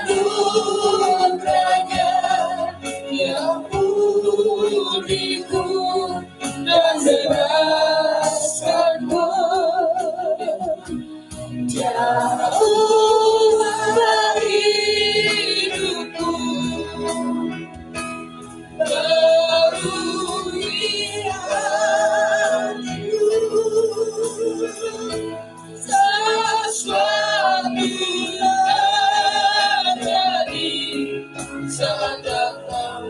anugerahnya yang pulihku dan bebaskanku jauh dari hidupku. Sesuatu terjadi saat datang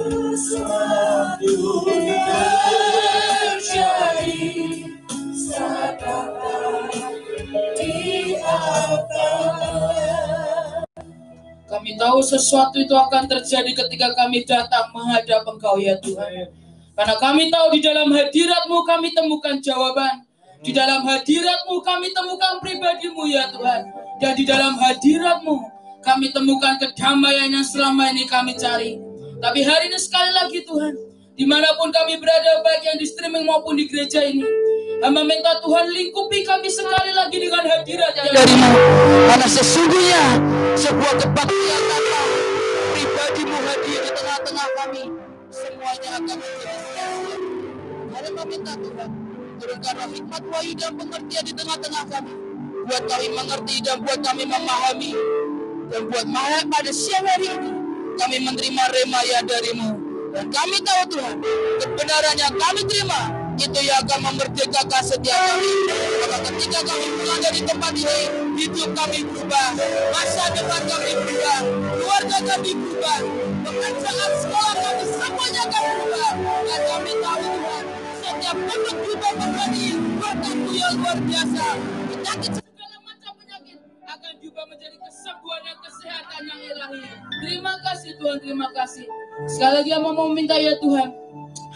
sesuatu terjadi saat datang di atas. Kami tahu sesuatu itu akan terjadi ketika kami datang menghadap Engkau ya Tuhan. Karena kami tahu di dalam hadirat-Mu kami temukan jawaban. Di dalam hadirat-Mu kami temukan pribadi-Mu ya Tuhan. Dan di dalam hadirat-Mu kami temukan kedamaian yang selama ini kami cari. Tapi hari ini sekali lagi Tuhan, dimanapun kami berada, baik yang di streaming maupun di gereja ini, hamba minta Tuhan lingkupi kami sekali lagi dengan hadirat yang dari-Mu. Karena sesungguhnya sebuah kebaktian tanpa pribadi-Mu hadir di tengah-tengah kami, semuanya akan menjadi sia-sia. Hari meminta Tuhan, turunkanlah hikmat wahyu dan pengertian di tengah-tengah kami. Buat kami mengerti dan buat kami memahami. Dan buat pada siang hari ini, kami menerima remaya dari-Mu. Dan kami tahu Tuhan, kebenarannya kami terima, itu yang akan memerdekakan setiap kami. Maka ketika kami pulang dari tempat ini, hidup kami berubah, masa depan kami berubah, keluarga kami berubah, pekerjaan sekolah kami semuanya akan berubah. Dan kami tahu Tuhan, setiap bentuk berubah menjadi berkat-Mu yang luar biasa. Penyakit segala macam penyakit akan diubah menjadi kesembuhan dan kesehatan yang ilahi. Terima kasih Tuhan, terima kasih. Sekali lagi hamba mau minta ya Tuhan,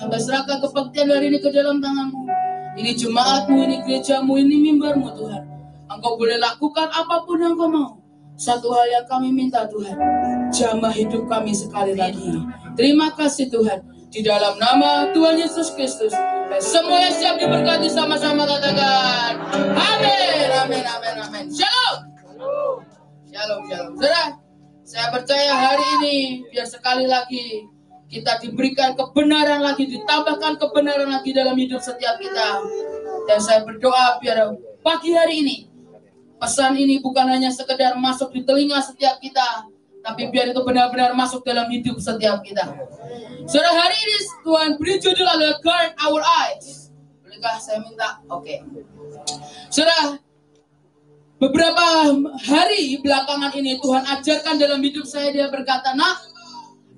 hamba serahkan kebaktian hari ini ke dalam tangan-Mu. Ini jemaat-Mu, ini gereja-Mu, ini mimbar-Mu Tuhan. Engkau boleh lakukan apapun yang Kau mau. Satu hal yang kami minta Tuhan, jamah hidup kami sekali lagi. Terima kasih Tuhan. Di dalam nama Tuhan Yesus Kristus, semua yang siap diberkati sama-sama katakan amin, amin, amin, amin. Shalom. Shalom, shalom. Saudara, saya percaya hari ini biar sekali lagi kita diberikan kebenaran lagi, ditambahkan kebenaran lagi dalam hidup setiap kita. Dan saya berdoa biar pagi hari ini pesan ini bukan hanya sekedar masuk di telinga setiap kita, tapi biar itu benar-benar masuk dalam hidup setiap kita. Saudara, hari ini Tuhan beri judul adalah Guard Our Eyes. Bolehkah saya minta? Oke. Saudara, beberapa hari belakangan ini Tuhan ajarkan dalam hidup saya, dia berkata, "Nak,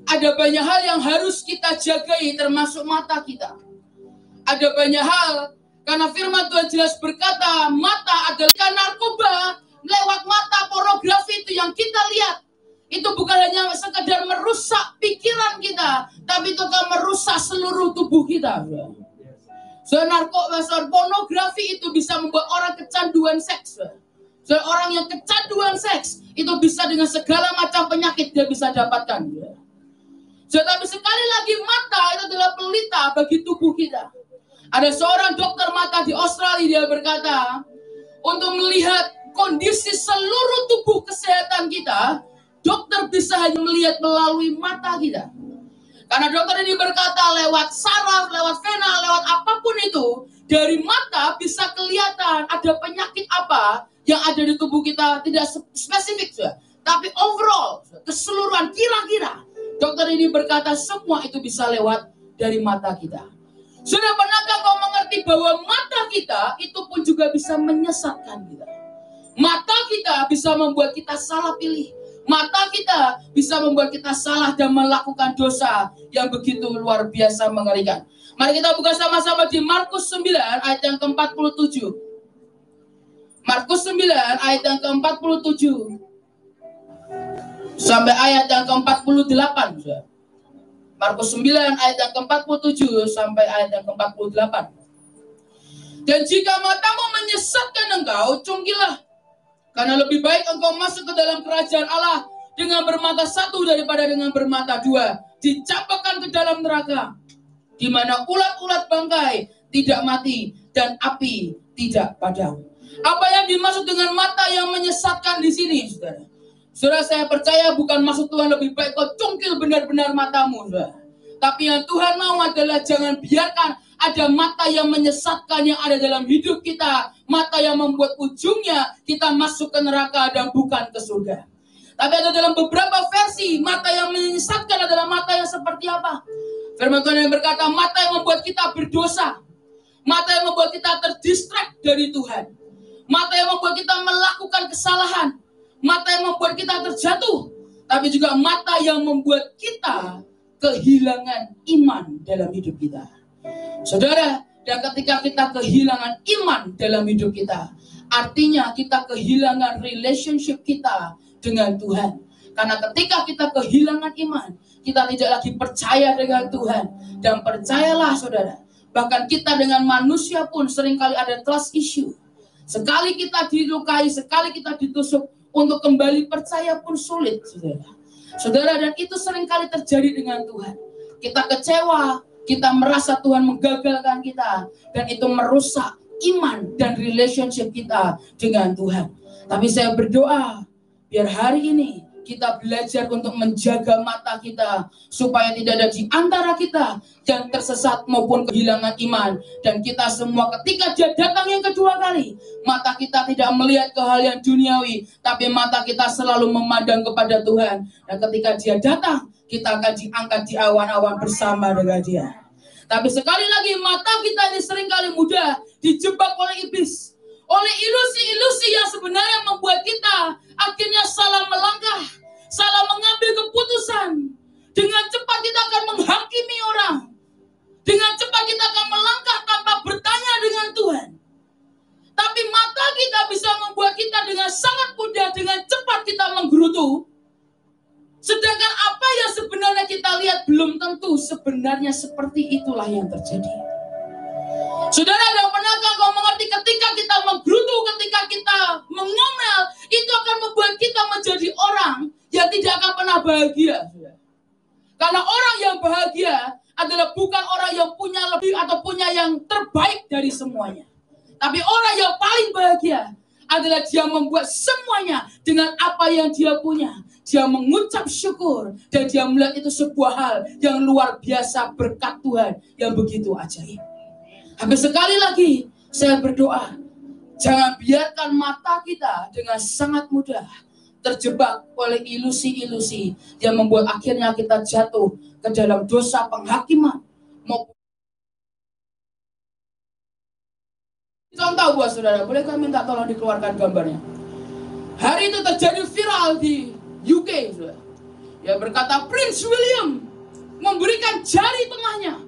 ada banyak hal yang harus kita jagai termasuk mata kita. Ada banyak hal, karena firman Tuhan jelas berkata, mata adalah narkoba lewat mata pornografi itu yang kita lihat. Itu bukan hanya sekedar merusak pikiran kita, tapi itu akan merusak seluruh tubuh kita." Narkoba, pornografi itu bisa membuat orang kecanduan seks. Orang yang kecanduan seks itu bisa dengan segala macam penyakit dia bisa dapatkan. Tapi sekali lagi mata itu adalah pelita bagi tubuh kita. Ada seorang dokter mata di Australia, dia berkata, untuk melihat kondisi seluruh tubuh kesehatan kita, dokter bisa hanya melihat melalui mata kita. Karena dokter ini berkata lewat saraf, lewat vena, lewat apapun itu, dari mata bisa kelihatan ada penyakit apa yang ada di tubuh kita, tidak spesifik, tapi overall, keseluruhan, kira-kira. Dokter ini berkata semua itu bisa lewat dari mata kita. Sudah pernahkah kau mengerti bahwa mata kita itu pun juga bisa menyesatkan kita? Mata kita bisa membuat kita salah pilih. Mata kita bisa membuat kita salah dan melakukan dosa yang begitu luar biasa mengerikan. Mari kita buka sama-sama di Markus 9 ayat yang ke-47. Markus 9 ayat yang ke-47 sampai ayat yang ke-48. Markus 9 ayat yang ke-47 sampai ayat yang ke-48. Dan jika matamu menyesatkan engkau, cungkilah. Karena lebih baik engkau masuk ke dalam kerajaan Allah dengan bermata satu daripada dengan bermata dua. dicampakkan ke dalam neraka, di mana ulat-ulat bangkai tidak mati dan api tidak padam. Apa yang dimaksud dengan mata yang menyesatkan di sini, saudara? Saudara, saya percaya bukan maksud Tuhan lebih baik kau cungkil benar-benar matamu, saudara. Tapi yang Tuhan mau adalah jangan biarkan ada mata yang menyesatkan yang ada dalam hidup kita. Mata yang membuat ujungnya kita masuk ke neraka dan bukan ke surga. Tapi ada dalam beberapa versi, mata yang menyesatkan adalah mata yang seperti apa? Firman Tuhan yang berkata, mata yang membuat kita berdosa. Mata yang membuat kita terdistract dari Tuhan. Mata yang membuat kita melakukan kesalahan. Mata yang membuat kita terjatuh. Tapi juga mata yang membuat kita kehilangan iman dalam hidup kita. Saudara, dan ketika kita kehilangan iman dalam hidup kita, artinya kita kehilangan relationship kita dengan Tuhan. Karena ketika kita kehilangan iman, kita tidak lagi percaya dengan Tuhan. Dan percayalah saudara, bahkan kita dengan manusia pun seringkali ada trust issue. Sekali kita dilukai, sekali kita ditusuk, untuk kembali percaya pun sulit, saudara. Saudara, dan itu seringkali terjadi dengan Tuhan. Kita kecewa, kita merasa Tuhan menggagalkan kita, dan itu merusak iman dan relationship kita dengan Tuhan. Tapi saya berdoa, biar hari ini kita belajar untuk menjaga mata kita, supaya tidak ada di antara kita yang tersesat maupun kehilangan iman. Dan kita semua ketika dia datang yang kedua kali, mata kita tidak melihat ke hal yang duniawi, tapi mata kita selalu memandang kepada Tuhan. Dan ketika dia datang, kita akan diangkat di awan-awan bersama dengan dia. Tapi sekali lagi, mata kita ini seringkali mudah dijebak oleh iblis, oleh ilusi-ilusi yang sebenarnya membuat kita akhirnya salah melangkah, salah mengambil keputusan. Dengan cepat kita akan menghakimi orang. Dengan cepat kita akan melangkah tanpa bertanya dengan Tuhan. Tapi mata kita bisa membuat kita dengan sangat mudah, dengan cepat kita menggerutu. Sedangkan apa yang sebenarnya kita lihat belum tentu sebenarnya seperti itulah yang terjadi. Saudara, dan pernahkah kau mengerti ketika kita menggerutu, ketika kita mengomel, itu akan membuat kita menjadi orang yang tidak akan pernah bahagia. Karena orang yang bahagia adalah bukan orang yang punya lebih atau punya yang terbaik dari semuanya. Tapi orang yang paling bahagia adalah dia membuat semuanya dengan apa yang dia punya. Dia mengucap syukur dan dia melihat itu sebuah hal yang luar biasa, berkat Tuhan yang begitu ajaib. Tapi sekali lagi saya berdoa, jangan biarkan mata kita dengan sangat mudah terjebak oleh ilusi-ilusi yang membuat akhirnya kita jatuh ke dalam dosa penghakiman. Contoh buat saudara, boleh kami minta tolong dikeluarkan gambarnya. Hari itu terjadi viral di UK, saudara. Ya, berkata Prince William memberikan jari tengahnya.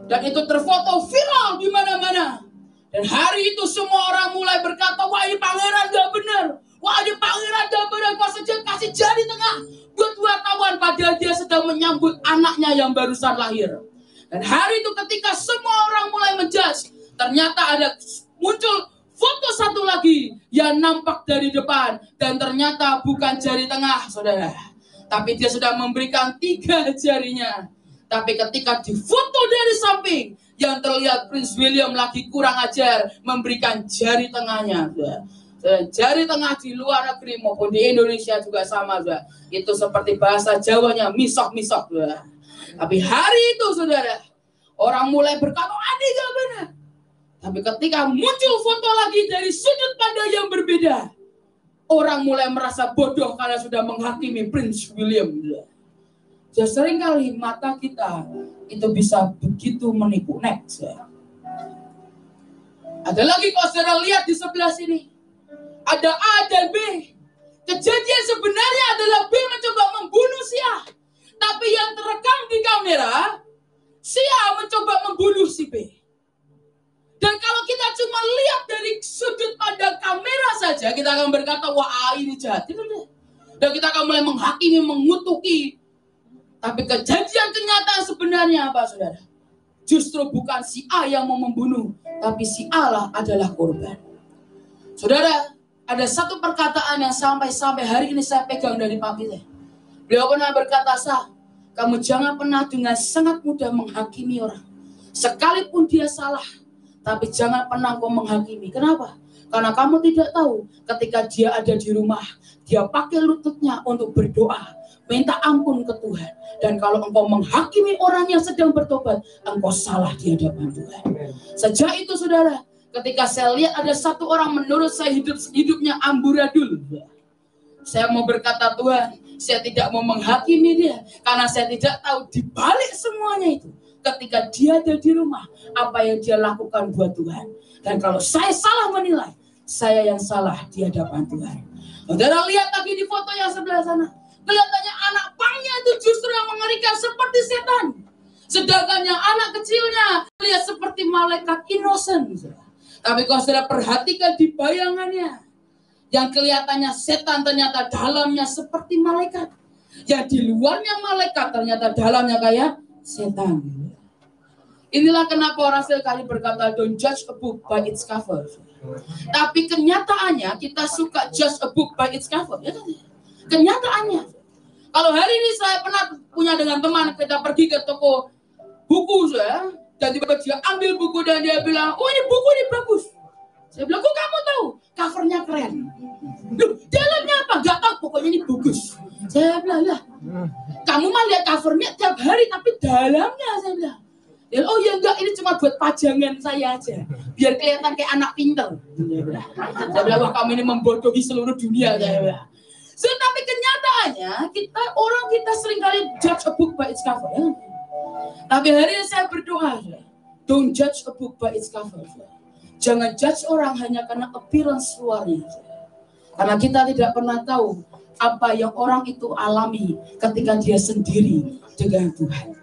Dan itu terfoto viral di mana-mana. Dan hari itu semua orang mulai berkata, wah ini pangeran gak benar. Wah ini pangeran gak benar. Kau saja kasih jari tengah buat wartawan. Padahal dia sedang menyambut anaknya yang barusan lahir. Dan hari itu ketika semua orang mulai menjudge, ternyata ada muncul foto satu lagi yang nampak dari depan. Dan ternyata bukan jari tengah, saudara. Tapi dia sudah memberikan 3 jarinya. Tapi ketika difoto dari samping, yang terlihat Prince William lagi kurang ajar memberikan jari tengahnya. Dan jari tengah di luar negeri maupun di Indonesia juga sama. Itu seperti bahasa Jawanya, misok-misok. Tapi hari itu, saudara, orang mulai berkata, ini gak benar. Tapi ketika muncul foto lagi dari sudut pandang yang berbeda, orang mulai merasa bodoh karena sudah menghakimi Prince William. Ya seringkali mata kita itu bisa begitu menipu. Next. Ada lagi kalau saudara lihat di sebelah sini. Ada A dan B. Kejadian sebenarnya adalah B mencoba membunuh si A. Tapi yang terekam di kamera, si A mencoba membunuh si B. Dan kalau kita cuma lihat dari sudut pandang kamera saja, kita akan berkata, wah ini jahat. Dan kita akan mulai menghakimi, mengutuki. Tapi kejadian kenyataan sebenarnya apa, saudara? Justru bukan si A yang mau membunuh, tapi si A lah adalah korban. Saudara, ada satu perkataan yang sampai hari ini saya pegang dari Pak Peter. Beliau pernah berkata, Kamu jangan pernah dengan sangat mudah menghakimi orang. Sekalipun dia salah, tapi jangan pernah kau menghakimi. Kenapa? Karena kamu tidak tahu ketika dia ada di rumah, dia pakai lututnya untuk berdoa, minta ampun ke Tuhan. Dan kalau engkau menghakimi orang yang sedang bertobat, engkau salah di hadapan Tuhan. Sejak itu saudara, ketika saya lihat ada satu orang menurut saya hidupnya amburadul, saya mau berkata, Tuhan, saya tidak mau menghakimi dia, karena saya tidak tahu di balik semuanya itu, ketika dia ada di rumah, apa yang dia lakukan buat Tuhan. Dan kalau saya salah menilai, saya yang salah di hadapan Tuhan. Saudara lihat lagi di foto yang sebelah sana, kelihatannya anak pangnya itu justru yang mengerikan seperti setan. Sedangkan yang anak kecilnya lihat seperti malaikat innocent. Tapi kalau saudara perhatikan di bayangannya, yang kelihatannya setan ternyata dalamnya seperti malaikat. Yang di luarnya malaikat ternyata dalamnya kayak setan. Inilah kenapa orang sekali berkata don't judge a book by its cover. Tapi kenyataannya kita suka judge a book by its cover. Ya kan? Kenyataannya. Kalau hari ini saya pernah punya dengan teman, kita pergi ke toko buku saya, dan tiba-tiba dia ambil buku dan dia bilang, oh ini buku ini bagus. Saya bilang, kok kamu tahu? Covernya keren. Loh, dalamnya apa? Gak tahu, pokoknya ini bagus. Saya bilang, lah, kamu mah lihat covernya tiap hari, tapi dalamnya, saya bilang. Ya, oh ya enggak, ini cuma buat pajangan saya aja. Biar kelihatan kayak anak pintar. Saya bilang, wah kamu ini membodohi seluruh dunia. Saya bilang. So, tapi kenyataannya, kita seringkali judge a book by its cover. Ya? Tapi hari ini saya berdoa, don't judge a book by its cover. Jangan judge orang hanya karena appearance luarnya. Karena kita tidak pernah tahu apa yang orang itu alami ketika dia sendiri dengan Tuhan.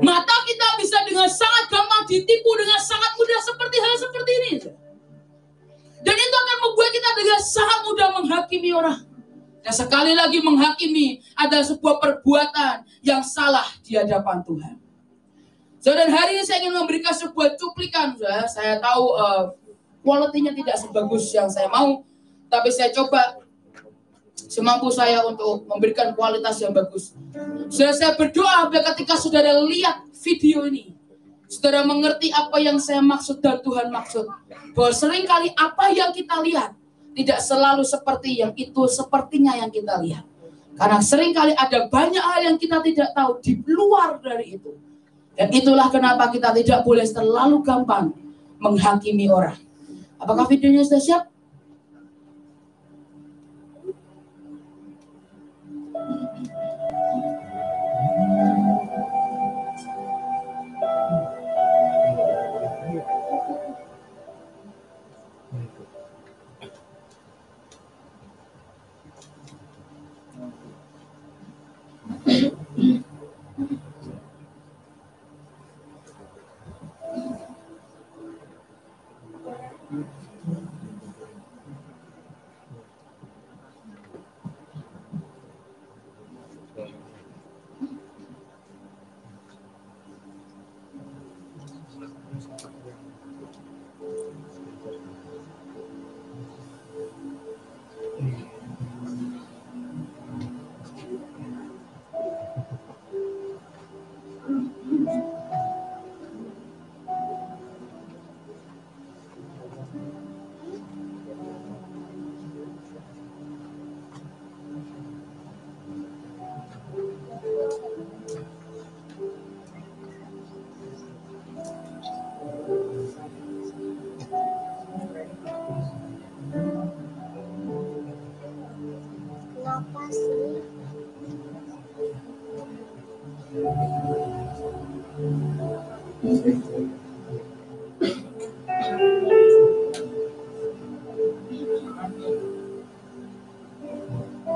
Mata kita bisa dengan sangat gampang ditipu dengan sangat mudah seperti hal seperti ini. Dan itu akan membuat kita dengan sangat mudah menghakimi orang. Dan sekali lagi menghakimi adalah sebuah perbuatan yang salah di hadapan Tuhan. So, dan hari ini saya ingin memberikan sebuah cuplikan. Saya tahu kualitinya tidak sebagus yang saya mau, tapi saya coba semampu saya untuk memberikan kualitas yang bagus. Saya berdoa ketika saudara lihat video ini, saudara mengerti apa yang saya maksud dan Tuhan maksud. Bahwa seringkali apa yang kita lihat tidak selalu seperti yang itu sepertinya yang kita lihat. Karena seringkali ada banyak hal yang kita tidak tahu di luar dari itu. Dan itulah kenapa kita tidak boleh terlalu gampang menghakimi orang. Apakah videonya sudah siap?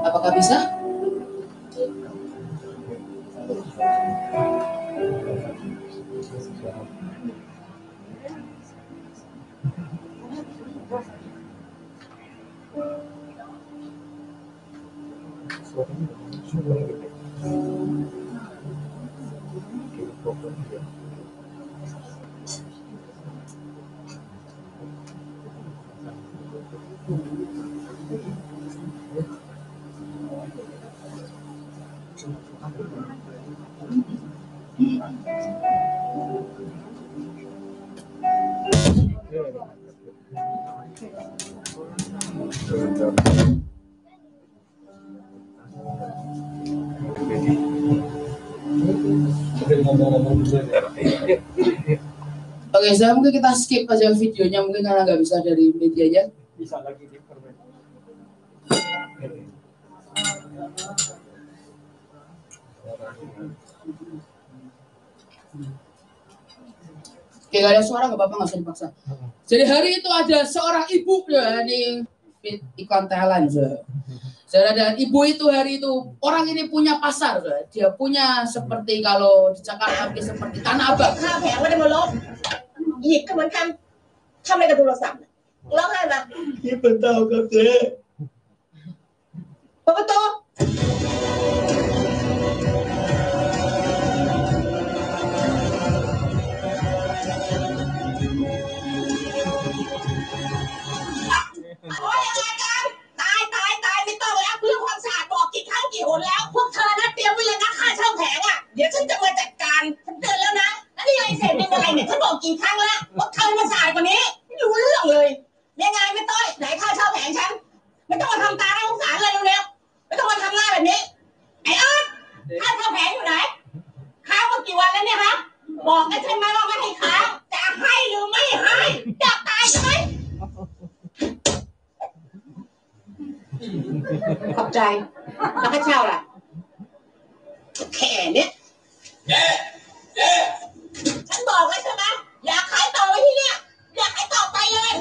Apakah bisa? Oke, saya mungkin kita skip aja videonya mungkin karena nggak bisa dari medianya. Bisa lagi diperbaiki. Oke, gak ada suara nggak apa-apa, nggak usah dipaksa. Jadi hari itu ada seorang ibu ya, ini iklan Thailand dan ibu itu hari itu orang ini punya pasar, dia punya seperti kalau di Jakarta seperti Tanah Abang. ข้าวแผงไม่ได้มาลบหยิบก็เหมือนกันทำอะไรกับโทรศัพท์ร้องไห้ปะ ที่เป็นเต้าครับเจ๊ เปิดประตูโอ๊ยอะไรกันตายไม่ต้องแล้วเรื่องความสะอาดบอกกี่ครั้งกี่หนแล้วพวกเธอนะเตรียมไว้เลยนะค่าเช่าแผงอ่ะเดี๋ยวฉันจะมาจัดการฉันเตือนแล้วนะแล้วนี่อะไรเสร็จเป็นอะไรเนี่ยฉันบอกกี่ครั้งแล้วพวกเธอมาสะอาดกว่านี้ไม่รู้เรื่องเลยยังไงไม่ต้อยไหนค่าเช่าแผงฉันไม่ต้องมาทำตาให้สงสารเลยเร็วๆไม่ต้องมาทำหน้าแบบนี้ไอ้เอิร์ธค่าเช่าแผงอยู่ไหนค้างมากี่วันแล้วเนี่ยฮะบอกกันใช่ไหมว่าไม่ให้ค้างจะให้หรือไม่ให้อยากตายใช่ไหมขอบใจแล้วค่าเช่าล่ะแค่เนี้ยฉันบอกแล้วใช่ไหมอยากขายต่อไว้ที่เนี่ยอยากขายต่อไปเลย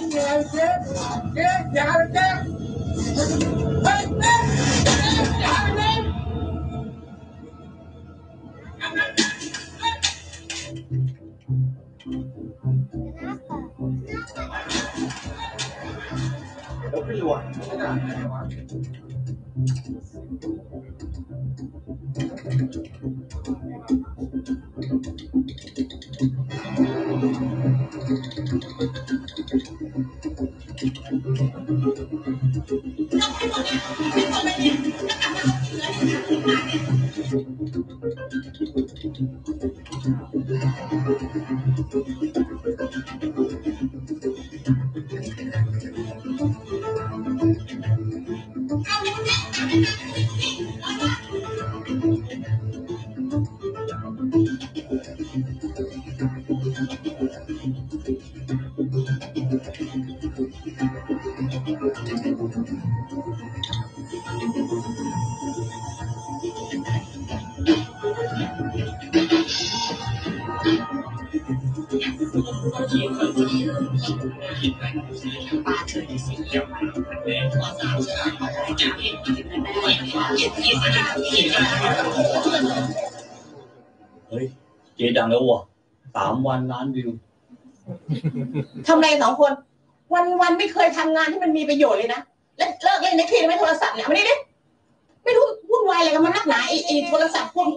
เฮ้ยเจ๊ดังแล้วว่ะ3 วันล้านวิว ทำอะไรสองคนวันไม่เคยทำงานที่มันมีประโยชน์เลยนะแล้วเลิกเล่นในทีไม่โทรศัพท์เนี่ยไม่ได้ดิไม่รู้วุ่นวายอะไรกันมันนักหนาไอ้โทรศัพท์พวก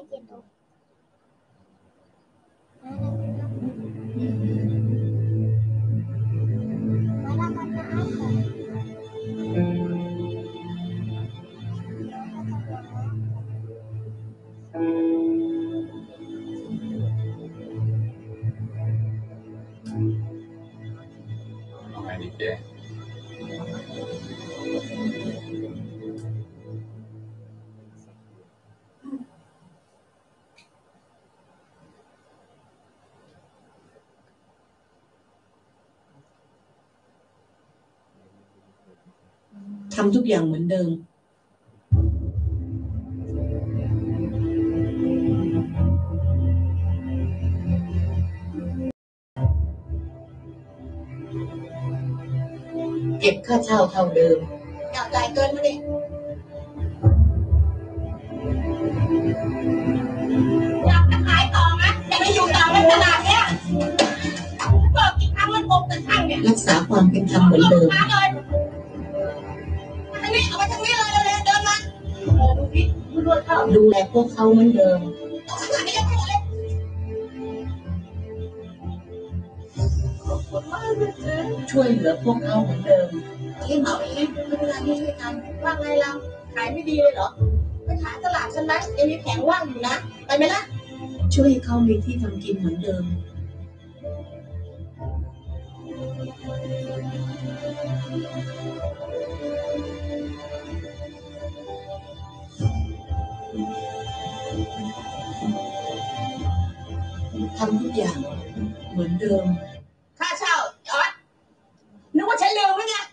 เอาไงดีเจ๊ ทำทุกอย่างเหมือนเดิมเก็บค่าเช่าเท่าเดิมอยากจ่ายเกินมาดิอยากจะขายต่อไหมจะไม่อยู่ต่อในตลาดเนี้ยบอกกี่ครั้งมันกบแต่ช่างเนี่ยรักษาความเป็นธรรมเหมือนเดิมเอาไปทางนี้เลยเร็วๆเดินมาดูแลพวกเขาเหมือนเดิมช่วยเหลือพวกเขาเหมือนเดิมที่เหมาเองไม่เป็นไรไม่ช่วยกันว่าไงเราขายไม่ดีเลยเหรอไปขายตลาดฉันไหมยังมีแผงว่างอยู่นะไปไหมล่ะช ช่วยให้เขามีที่ทำกินเหมือนเดิมทำทุกอย่างเหมือนเดิมค่าเช่าออสนึกว่าฉันลืมไหมเนี่ย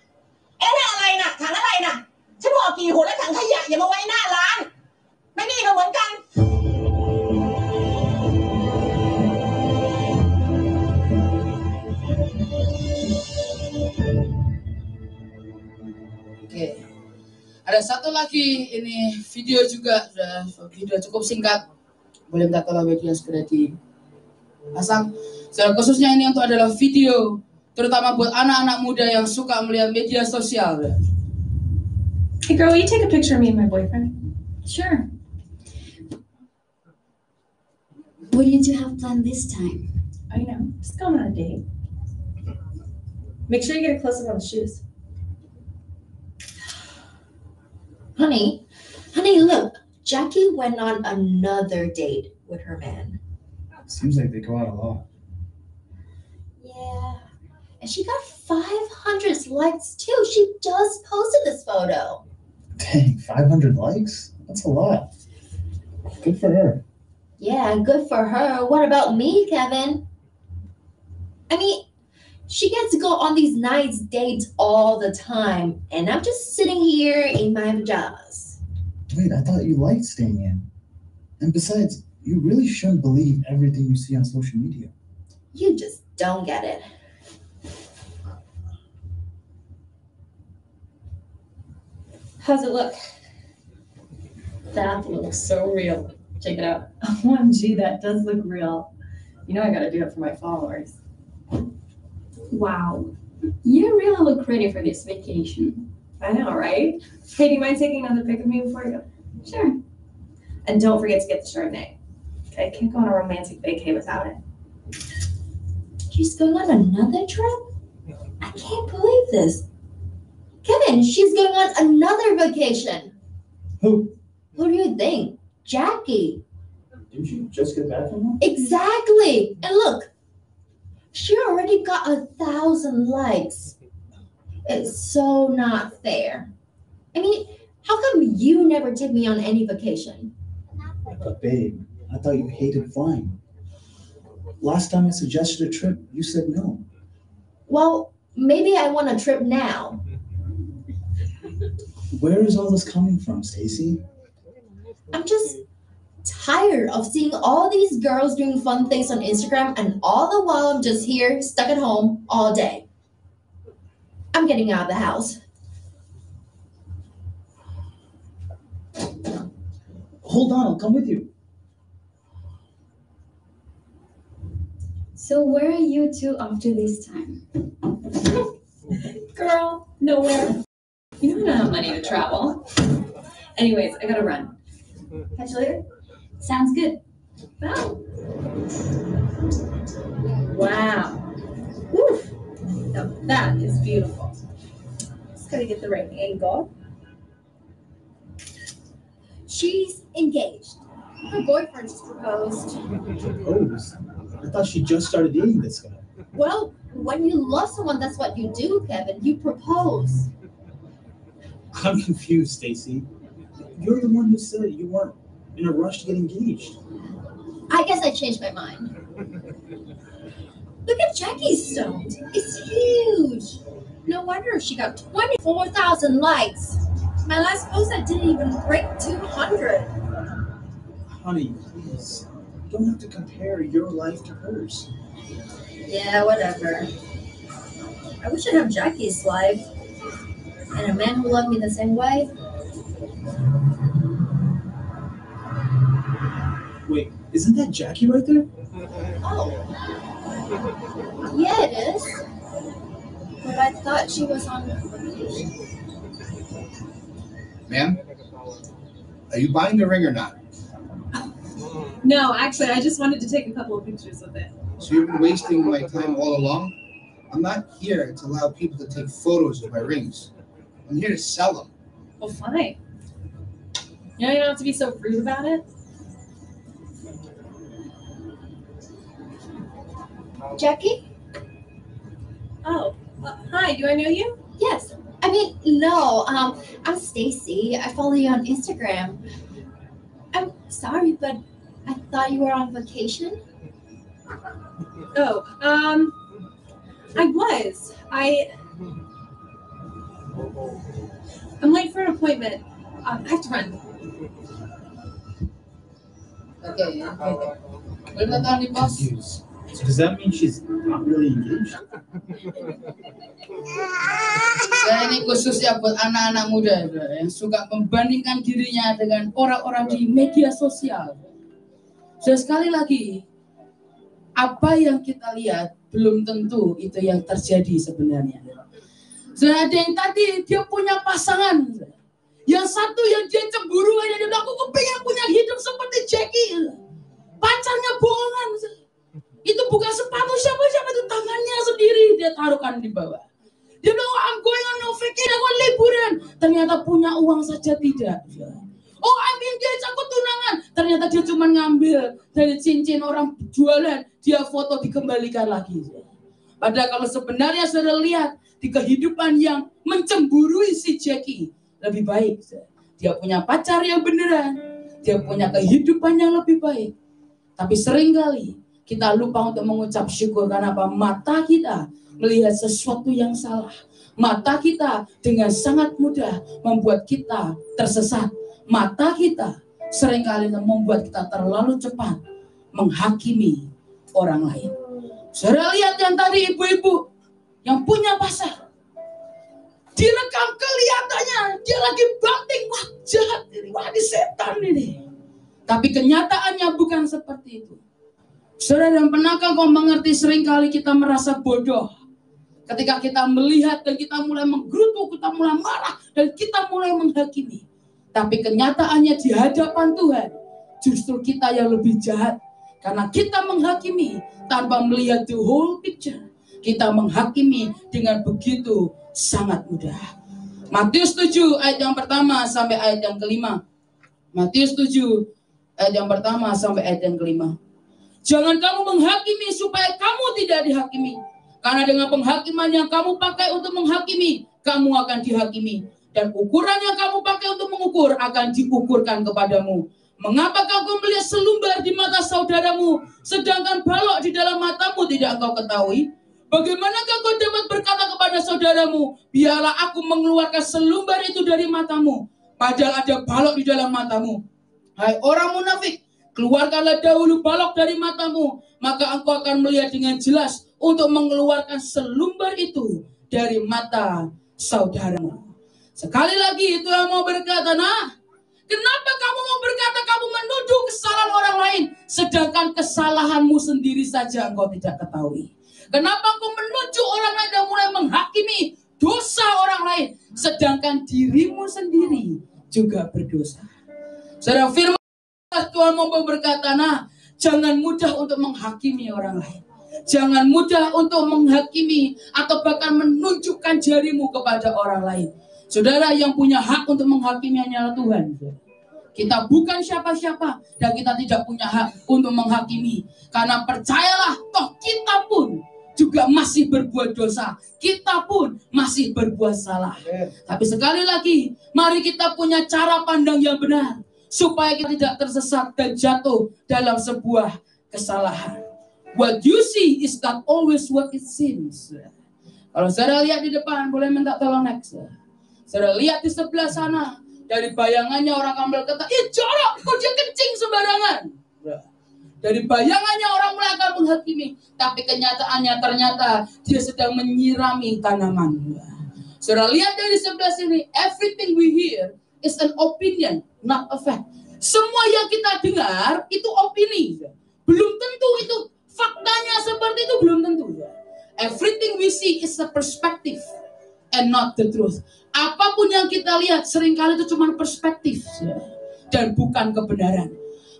นั่นอะไรน่ะถังอะไรน่ะฉันบอกกี่หนแล้วถังขยะอย่ามาไว้หน้าร้านไม่นี่ก็เหมือนกันOke. Ada satu lagi ini video juga, video cukup singkat. Boleh minta tolong media segera dipasang. Secara khususnya ini untuk adalah video terutama buat anak-anak muda yang suka melihat media sosial. Hey girl, will you take a picture of me and my boyfriend? Sure. What did you have planned this time? I know, just going on a date. Make sure you get a close-up on the shoes. Honey, look. Jackie went on another date with her man. Seems like they go out a lot. Yeah. And she got 500 likes too. She just posted this photo. Dang, 500 likes? That's a lot. Good for her. Yeah, good for her. What about me, Kevin? I mean, she gets to go on these nice dates all the time, and I'm just sitting here in my pajamas. Wait, I thought you liked staying in. And besides, you really shouldn't believe everything you see on social media. You just don't get it. How's it look? That looks so real. Check it out. OMG, that does look real. You know I gotta do it for my followers. Wow. You really look ready for this vacation. I know, right? Hey, do you mind taking another pic of me before you go? Sure. And don't forget to get the Chardonnay. I can't go on a romantic vacay without it. She's going on another trip? I can't believe this. Kevin, she's going on another vacation. Who? Who do you think? Jackie. Didn't you just get back from them? Exactly. And look, she already got 1,000 likes. It's so not fair. I mean, how come you never take me on any vacation? But babe, I thought you hated flying. Last time I suggested a trip, you said no. Well, maybe I want a trip now. Where is all this coming from, Stacy? I'm just tired of seeing all these girls doing fun things on Instagram, and all the while I'm just here stuck at home all day. I'm getting out of the house. Hold on, I'll come with you. So where are you two up to this time? Girl, nowhere. You know I don't have money to travel. Anyways, I gotta run. Catch you later. Sounds good. Bye. Wow. Woof. Now that is beautiful. Just gotta get the right angle. She's engaged. Her boyfriend just proposed. Proposed? I thought she just started dating this guy. Well, when you love someone, that's what you do, Kevin. You propose. I'm confused, Stacy. You're the one who said you weren't in a rush to get engaged. I guess I changed my mind. Look at Jackie's stone. It's huge. No wonder she got 24,000 likes. My last post, I didn't even break 200. Honey, please. You don't have to compare your life to hers. Yeah, whatever. I wish I had Jackie's life. And a man who loved me the same way. Wait, isn't that Jackie right there? Oh. Yeah, it is. But I thought she was on vacation. Ma'am, are you buying the ring or not? No, actually, I just wanted to take a couple of pictures with it. So you've been wasting my time all along? I'm not here to allow people to take photos of my rings. I'm here to sell them. Well, fine. You know, you don't have to be so rude about it. Jackie? Oh, hi. Do I know you? Yes. I mean, no. I'm Stacy. I follow you on Instagram. I'm sorry, but I thought you were on vacation. Oh, I was. I'm late for an appointment. I have to run. Oke. Boleh tahan di pos? Confused. So does that mean she's not really engaged? Saya ini khusus ya buat anak-anak muda yang suka membandingkan dirinya dengan orang-orang di media sosial. Dan sekali lagi, apa yang kita lihat belum tentu itu yang terjadi sebenarnya. Sudah ada yang tadi dia punya pasangan, yang satu yang dia cemburu aja, dia bilang aku pengen punya hidup seperti Jackie. Pacarnya bohongan. Itu bukan sepatu siapa-siapa, itu tangannya sendiri dia taruhkan di bawah. Dia bilang, oh, I'm going on no vacation, aku liburan. Ternyata punya uang saja tidak. Oh, I'm engaged, aku tunangan. Ternyata dia cuma ngambil dari cincin orang jualan, dia foto dikembalikan lagi. Padahal kalau sebenarnya saudara lihat di kehidupan yang mencemburui si Jackie, lebih baik. Dia punya pacar yang beneran, dia punya kehidupan yang lebih baik. Tapi seringkali kita lupa untuk mengucap syukur karena apa? Mata kita melihat sesuatu yang salah. Mata kita dengan sangat mudah membuat kita tersesat. Mata kita seringkali membuat kita terlalu cepat menghakimi orang lain. Saudara lihat yang tadi ibu-ibu yang punya pasangan. Direkam kelihatannya dia lagi banting, wah jahat ini, wah ini setan ini. Tapi kenyataannya bukan seperti itu. Saudara, dan pernahkah kau mengerti seringkali kita merasa bodoh ketika kita melihat dan kita mulai menggerutu, kita mulai marah dan kita mulai menghakimi. Tapi kenyataannya di hadapan Tuhan justru kita yang lebih jahat karena kita menghakimi tanpa melihat the whole picture. Kita menghakimi dengan begitu sangat mudah. Matius 7 ayat yang pertama sampai ayat yang kelima. Matius 7 ayat yang pertama sampai ayat yang kelima. Jangan kamu menghakimi supaya kamu tidak dihakimi. Karena dengan penghakiman yang kamu pakai untuk menghakimi, kamu akan dihakimi. Dan ukuran yang kamu pakai untuk mengukur akan diukurkan kepadamu. Mengapa kau melihat selumbar di mata saudaramu, sedangkan balok di dalam matamu tidak engkau ketahui? Bagaimanakah kau dapat berkata kepada saudaramu, biarlah aku mengeluarkan selumbar itu dari matamu, padahal ada balok di dalam matamu? Hai orang munafik, keluarkanlah dahulu balok dari matamu, maka engkau akan melihat dengan jelas untuk mengeluarkan selumbar itu dari mata saudaramu. Sekali lagi itu yang mau berkata, nah, kenapa kamu mau berkata kamu menuduh kesalahan orang lain, sedangkan kesalahanmu sendiri saja engkau tidak ketahui? Kenapa engkau menuduh orang lain dan mulai menghakimi dosa orang lain, sedangkan dirimu sendiri juga berdosa? Saudara, firman Tuhan mau berkata, nah, jangan mudah untuk menghakimi orang lain. Jangan mudah untuk menghakimi atau bahkan menunjukkan jarimu kepada orang lain. Saudara, yang punya hak untuk menghakimi hanyalah Tuhan. Kita bukan siapa-siapa dan kita tidak punya hak untuk menghakimi. Karena percayalah, toh kita pun juga masih berbuat dosa. Kita pun masih berbuat salah. Tapi sekali lagi, mari kita punya cara pandang yang benar. Supaya kita tidak tersesat dan jatuh dalam sebuah kesalahan. What you see is not always what it seems. Kalau saudara lihat di depan, boleh minta tolong next. Saudara lihat di sebelah sana, dari bayangannya orang akan berkata, ih jorok, kok dia kencing sembarangan. Dari bayangannya orang mulai akan menghakimi, tapi kenyataannya ternyata dia sedang menyirami tanaman. Saudara lihat dari sebelah sini, everything we hear is an opinion, not a fact. Semua yang kita dengar itu opini, belum tentu itu faktanya seperti itu, belum tentu. Everything we see is a perspective and not the truth. Apapun yang kita lihat seringkali itu cuma perspektif dan bukan kebenaran.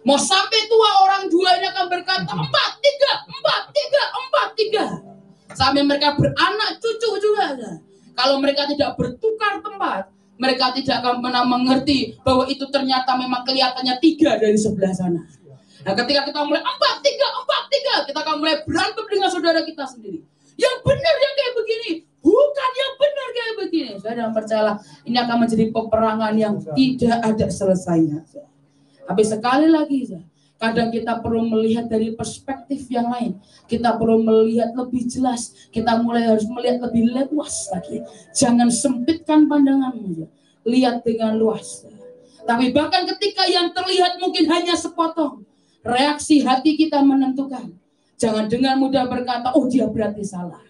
Mau sampai tua orang dua ini akan berkata 4, 3, 4, 3, 4, 3 sampai mereka beranak cucu juga. Kalau mereka tidak bertukar tempat, mereka tidak akan pernah mengerti bahwa itu ternyata memang kelihatannya 3 dari sebelah sana. Nah, ketika kita mulai 4, 3, 4, 3, kita akan mulai berantem dengan saudara saudara kita sendiri. Yang benar yang kayak begini, bukan yang benar kayak begini. Saudara percayalah, ini akan menjadi peperangan yang tidak ada selesainya. Tapi sekali lagi, kadang kita perlu melihat dari perspektif yang lain. Kita perlu melihat lebih jelas. Kita mulai harus melihat lebih luas lagi. Jangan sempitkan pandanganmu. Lihat dengan luas. Tapi bahkan ketika yang terlihat mungkin hanya sepotong, reaksi hati kita menentukan. Jangan dengan mudah berkata, oh dia berarti salah.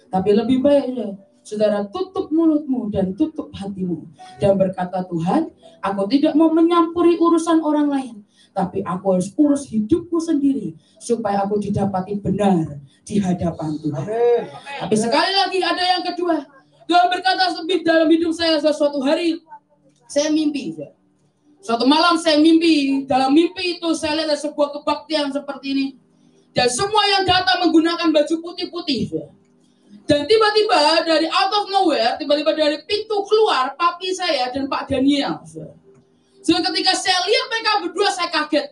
Tapi lebih baik, saudara, tutup mulutmu dan tutup hatimu. Dan berkata, Tuhan, aku tidak mau menyampuri urusan orang lain. Tapi aku harus urus hidupku sendiri. Supaya aku didapati benar di hadapan Tuhan. Tapi sekali lagi ada yang kedua. Tuhan berkata dalam hidup saya, suatu hari saya mimpi. Suatu malam saya mimpi. Dalam mimpi itu saya lihat ada sebuah kebaktian seperti ini. Dan semua yang datang menggunakan baju putih-putih. Dan tiba-tiba dari out of nowhere, tiba-tiba dari pintu keluar papi saya dan Pak Daniel. So, ketika saya lihat mereka berdua, saya kaget.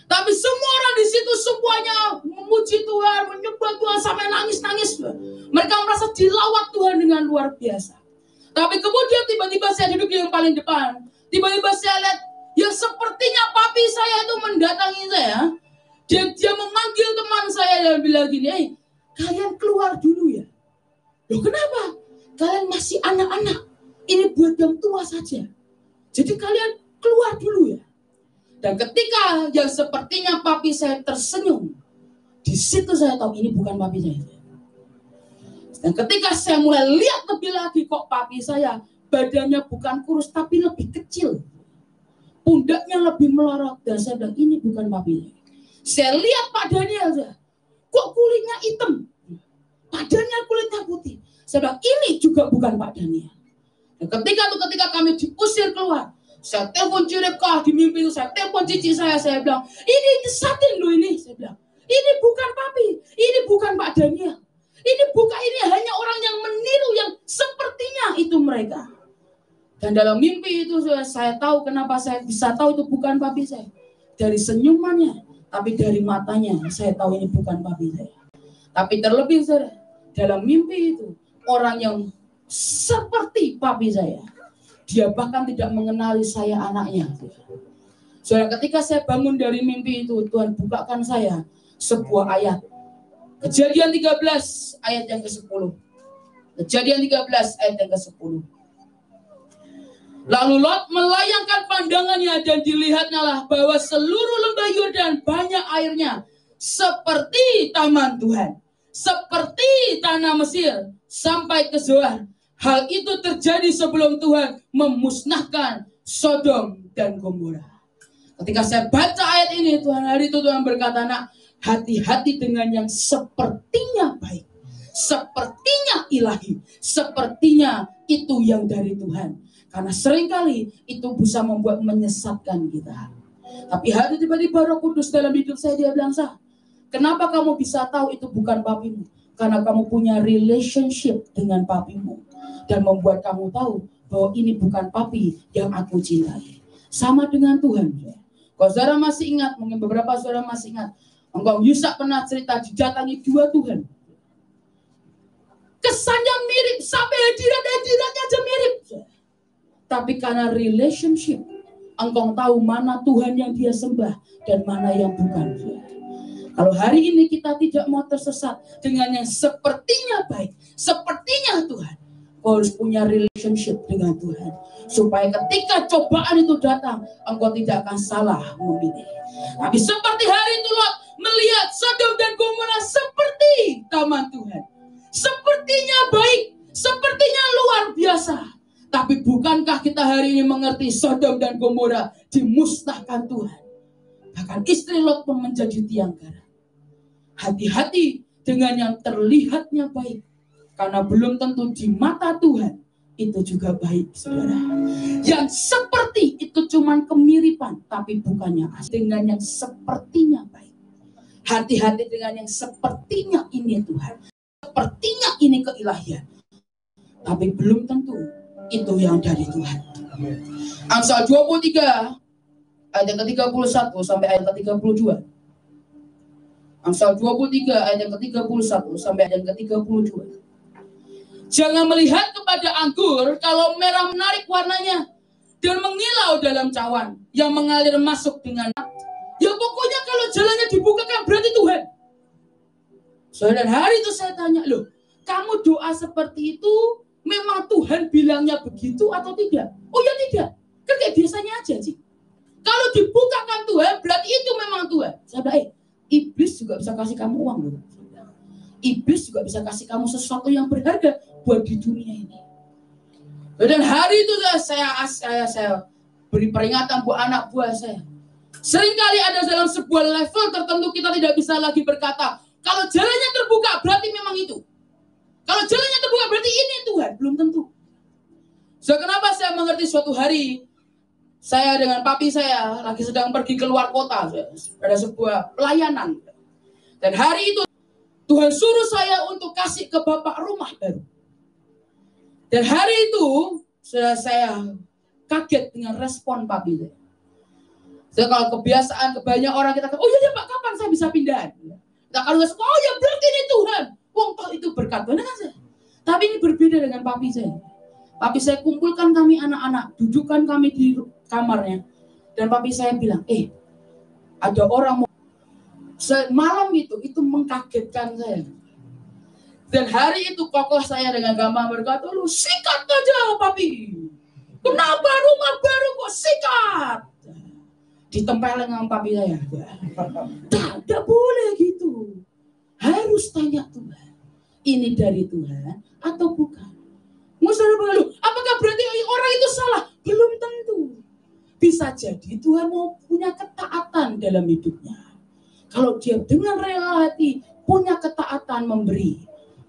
Tapi semua orang di situ semuanya memuji Tuhan, menyembah Tuhan sampai nangis-nangis. Mereka merasa dilawat Tuhan dengan luar biasa. Tapi kemudian tiba-tiba saya duduk di yang paling depan. Tiba-tiba saya lihat yang sepertinya papi saya itu mendatangi saya. Dia memanggil teman saya dan bilang gini, hey, kalian keluar dulu ya. Loh kenapa? Kalian masih anak-anak. Ini buat yang tua saja. Jadi kalian keluar dulu ya. Dan ketika yang sepertinya papi saya tersenyum, di situ saya tahu ini bukan papi saya. Dan ketika saya mulai lihat lebih lagi, kok papi saya badannya bukan kurus tapi lebih kecil. Pundaknya lebih melorot. Dan saya bilang ini bukan papi saya. Saya lihat Pak Daniel, kok kulitnya hitam, badannya kulitnya putih. Saya bilang ini juga bukan Pak Daniel. Dan ketika kami diusir keluar, saya telepon Cirebkah di mimpi itu, saya telepon cici saya bilang, ini disatin loh ini. Saya bilang, ini bukan papi, ini bukan Pak Daniel. Ini hanya orang yang meniru yang sepertinya itu mereka. Dan dalam mimpi itu saya tahu kenapa saya bisa tahu itu bukan papi saya. Dari senyumannya, tapi dari matanya saya tahu ini bukan papi saya. Tapi terlebih dalam mimpi itu orang yang seperti papi saya, dia bahkan tidak mengenali saya anaknya. Saudara, ketika saya bangun dari mimpi itu, Tuhan bukakan saya sebuah ayat. Kejadian 13 ayat yang ke-10. Kejadian 13 ayat yang ke-10. Lalu Lot melayangkan pandangannya dan dilihatnya lah bahwa seluruh lembah Yordan banyak airnya seperti taman Tuhan, seperti tanah Mesir sampai ke Zoar. Hal itu terjadi sebelum Tuhan memusnahkan Sodom dan Gomora. Ketika saya baca ayat ini, Tuhan hari itu Tuhan berkata, nak, hati-hati dengan yang sepertinya baik, sepertinya ilahi, sepertinya itu yang dari Tuhan. Karena seringkali itu bisa membuat menyesatkan kita. Tapi hari tiba-tiba Roh Kudus dalam hidup saya, dia bilang, Sah, kenapa kamu bisa tahu itu bukan papimu? Karena kamu punya relationship dengan papimu. Dan membuat kamu tahu bahwa ini bukan papi yang aku cintai. Sama dengan Tuhan. Kalau saudara masih ingat, mungkin beberapa saudara masih ingat, Engkau Yusak pernah cerita didatangi dua Tuhan. Kesannya mirip, sampai hadirat-hadiratnya aja mirip. Tapi karena relationship, engkau tahu mana Tuhan yang dia sembah dan mana yang bukan. Kalau hari ini kita tidak mau tersesat dengan yang sepertinya baik, sepertinya Tuhan, engkau harus punya relationship dengan Tuhan. Supaya ketika cobaan itu datang, engkau tidak akan salah memilih. Tapi seperti hari itu Lot melihat Sodom dan Gomora seperti taman Tuhan. Sepertinya baik, sepertinya luar biasa. Tapi bukankah kita hari ini mengerti Sodom dan Gomora dimusnahkan Tuhan? Bahkan istri Lot pun menjadi tiang garam. Hati-hati dengan yang terlihatnya baik. Karena belum tentu di mata Tuhan itu juga baik, saudara. Yang seperti itu cuman kemiripan, tapi bukannya asli. Dengan yang sepertinya baik. Hati-hati dengan yang sepertinya ini Tuhan. Sepertinya ini keilahian. Tapi belum tentu itu yang dari Tuhan. Amsal 23 ayat yang ke-31 sampai ayat ke-32. Amsal 23 ayat yang ke-31 sampai ayat yang ke-32. Jangan melihat kepada anggur kalau merah menarik warnanya dan mengilau dalam cawan yang mengalir masuk dengan. Ya pokoknya kalau jalannya dibukakan berarti Tuhan. Dan hari itu saya tanya, loh, kamu doa seperti itu memang Tuhan bilangnya begitu atau tidak? Oh ya tidak, kan kayak biasanya aja sih. Kalau dibukakan Tuhan berarti itu memang Tuhan. Saya bilang, iblis juga bisa kasih kamu uang loh. Iblis juga bisa kasih kamu sesuatu yang berharga buat di dunia ini. Dan hari itu saya beri peringatan buat anak buah saya. Seringkali ada dalam sebuah level tertentu kita tidak bisa lagi berkata, kalau jalannya terbuka berarti memang itu. Kalau jalannya terbuka berarti ini Tuhan. Belum tentu. So, kenapa saya mengerti suatu hari saya dengan papi saya lagi sedang pergi keluar kota. Ada sebuah pelayanan. Dan hari itu Tuhan suruh saya untuk kasih ke bapak rumah baru. Dan hari itu saya kaget dengan respon papi saya. So, kalau kebiasaan banyak orang kita, oh iya Pak, kapan saya bisa pindah? Kita kalau oh ya berarti ini Tuhan. Wong toh itu berkat Tuhan kan saya. Tapi ini berbeda dengan papi saya. Papi saya kumpulkan kami anak-anak, dudukkan kami di kamarnya. Dan papi saya bilang, ada orang mau. Malam itu mengkagetkan saya. Dan hari itu kokoh saya dengan gampang berkata, lu sikat aja papi. Kenapa rumah baru kok sikat? Ditempelin sama papi saya. Tidak boleh gitu. Harus tanya Tuhan. Ini dari Tuhan atau bukan? Apakah berarti orang itu salah? Belum tentu. Bisa jadi Tuhan mau punya ketaatan dalam hidupnya. Kalau dia dengan rela hati punya ketaatan memberi,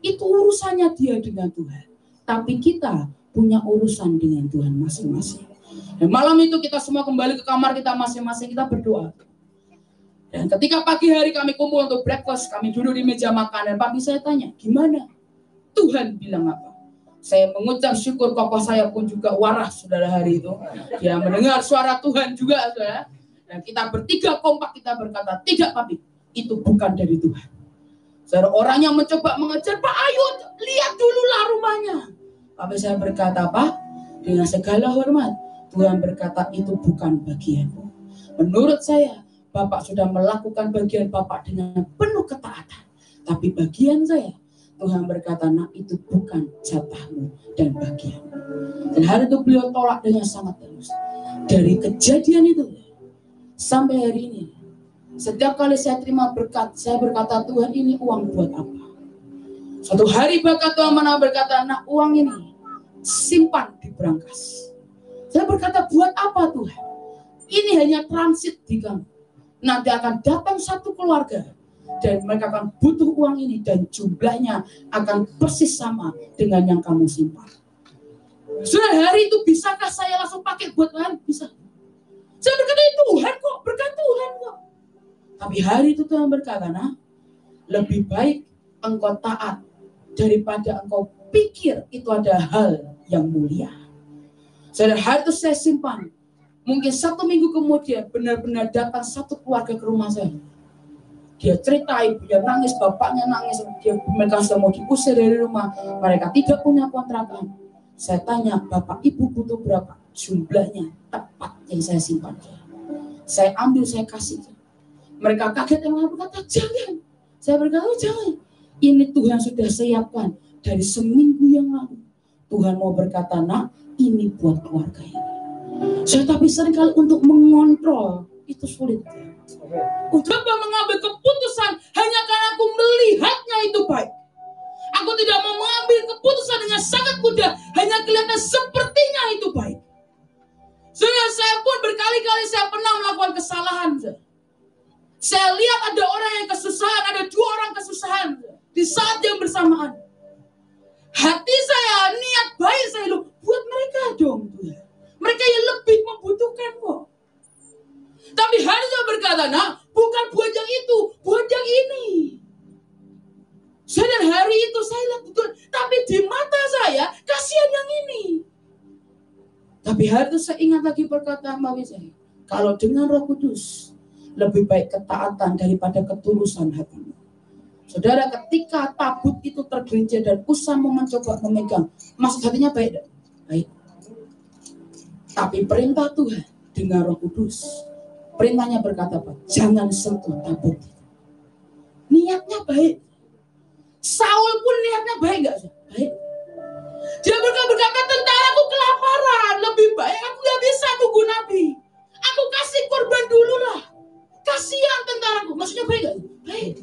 itu urusannya dia dengan Tuhan. Tapi kita punya urusan dengan Tuhan masing-masing. Dan malam itu kita semua kembali ke kamar kita masing-masing, kita berdoa. Dan ketika pagi hari kami kumpul untuk breakfast, kami duduk di meja makan, dan papi saya tanya, gimana? Tuhan bilang apa? Saya mengucap syukur, kokoh saya pun juga waras, saudara, hari itu. Dia mendengar suara Tuhan juga, saudara. Dan kita bertiga kompak, kita berkata, tidak papi, itu bukan dari Tuhan. Saudara, orang yang mencoba mengejar, Pak ayo lihat dululah rumahnya. Papi saya berkata, Pak, dengan segala hormat, Tuhan berkata itu bukan bagianmu. Menurut saya, Bapak sudah melakukan bagian Bapak dengan penuh ketaatan. Tapi bagian saya, Tuhan berkata, nah itu bukan jatahmu dan bagianmu. Dan hari itu beliau tolak dengan sangat halus. Dari kejadian itu, sampai hari ini, setiap kali saya terima berkat, saya berkata, Tuhan ini uang buat apa? Suatu hari bahkan Tuhan mana berkata, nah uang ini simpan di brankas. Saya berkata, buat apa Tuhan? Ini hanya transit di kamu. Nanti akan datang satu keluarga dan mereka akan butuh uang ini dan jumlahnya akan persis sama dengan yang kamu simpan. Sudah hari itu bisakah saya langsung pakai buat Tuhan? Bisa. Saya berkata itu Tuhan kok, berkat Tuhan kok. Tapi hari itu Tuhan berkata, nah lebih baik engkau taat daripada engkau pikir itu ada hal yang mulia. Saudara, hari itu saya simpan. Mungkin 1 minggu kemudian benar-benar datang satu keluarga ke rumah saya. Dia cerita, ibunya nangis, bapaknya nangis. Mereka sudah mau diusir dari rumah. Mereka tidak punya kontrakan. Saya tanya, Bapak Ibu butuh berapa? Jumlahnya tepat yang saya simpan. Saya ambil, saya kasih. Mereka kaget yang berkata, jangan. Saya berkata, oh, jangan. Ini Tuhan sudah siapkan dari seminggu yang lalu. Tuhan mau berkata, nah ini buat keluarga ini. Tapi seringkali untuk mengontrol itu sulit. Untuk mengambil keputusan hanya karena aku melihatnya itu baik. Aku tidak mau mengambil keputusan dengan sangat mudah hanya kelihatan sepertinya itu baik. Sehingga saya pun berkali-kali saya pernah melakukan kesalahan. Saya lihat ada orang yang kesusahan, ada 2 orang kesusahan di saat yang bersamaan. Hati saya, niat baik saya buat mereka dong Tuhan. Mereka yang lebih membutuhkan kok. Tapi hari itu berkata, nah bukan buat yang itu, buat yang ini. Dan hari itu saya lihat betul, tapi di mata saya kasihan yang ini. Tapi hari itu saya ingat lagi perkataan Mami saya. Kalau dengan Roh Kudus, lebih baik ketaatan daripada ketulusan hatimu. Saudara, ketika tabut itu tergelincir dan Usama mencoba memegang, maksud hatinya baik. Baik. Tapi perintah Tuhan dengan Roh Kudus, perintahnya berkata apa? Jangan sentuh tabut. Niatnya baik. Saul pun niatnya baik gak sih? Baik. Dia berkata, tentaraku kelaparan, lebih baik aku gak bisa tunggu Nabi. Aku kasih korban dulu lah. Kasihan tentaraku. Maksudnya baik gak? Baik.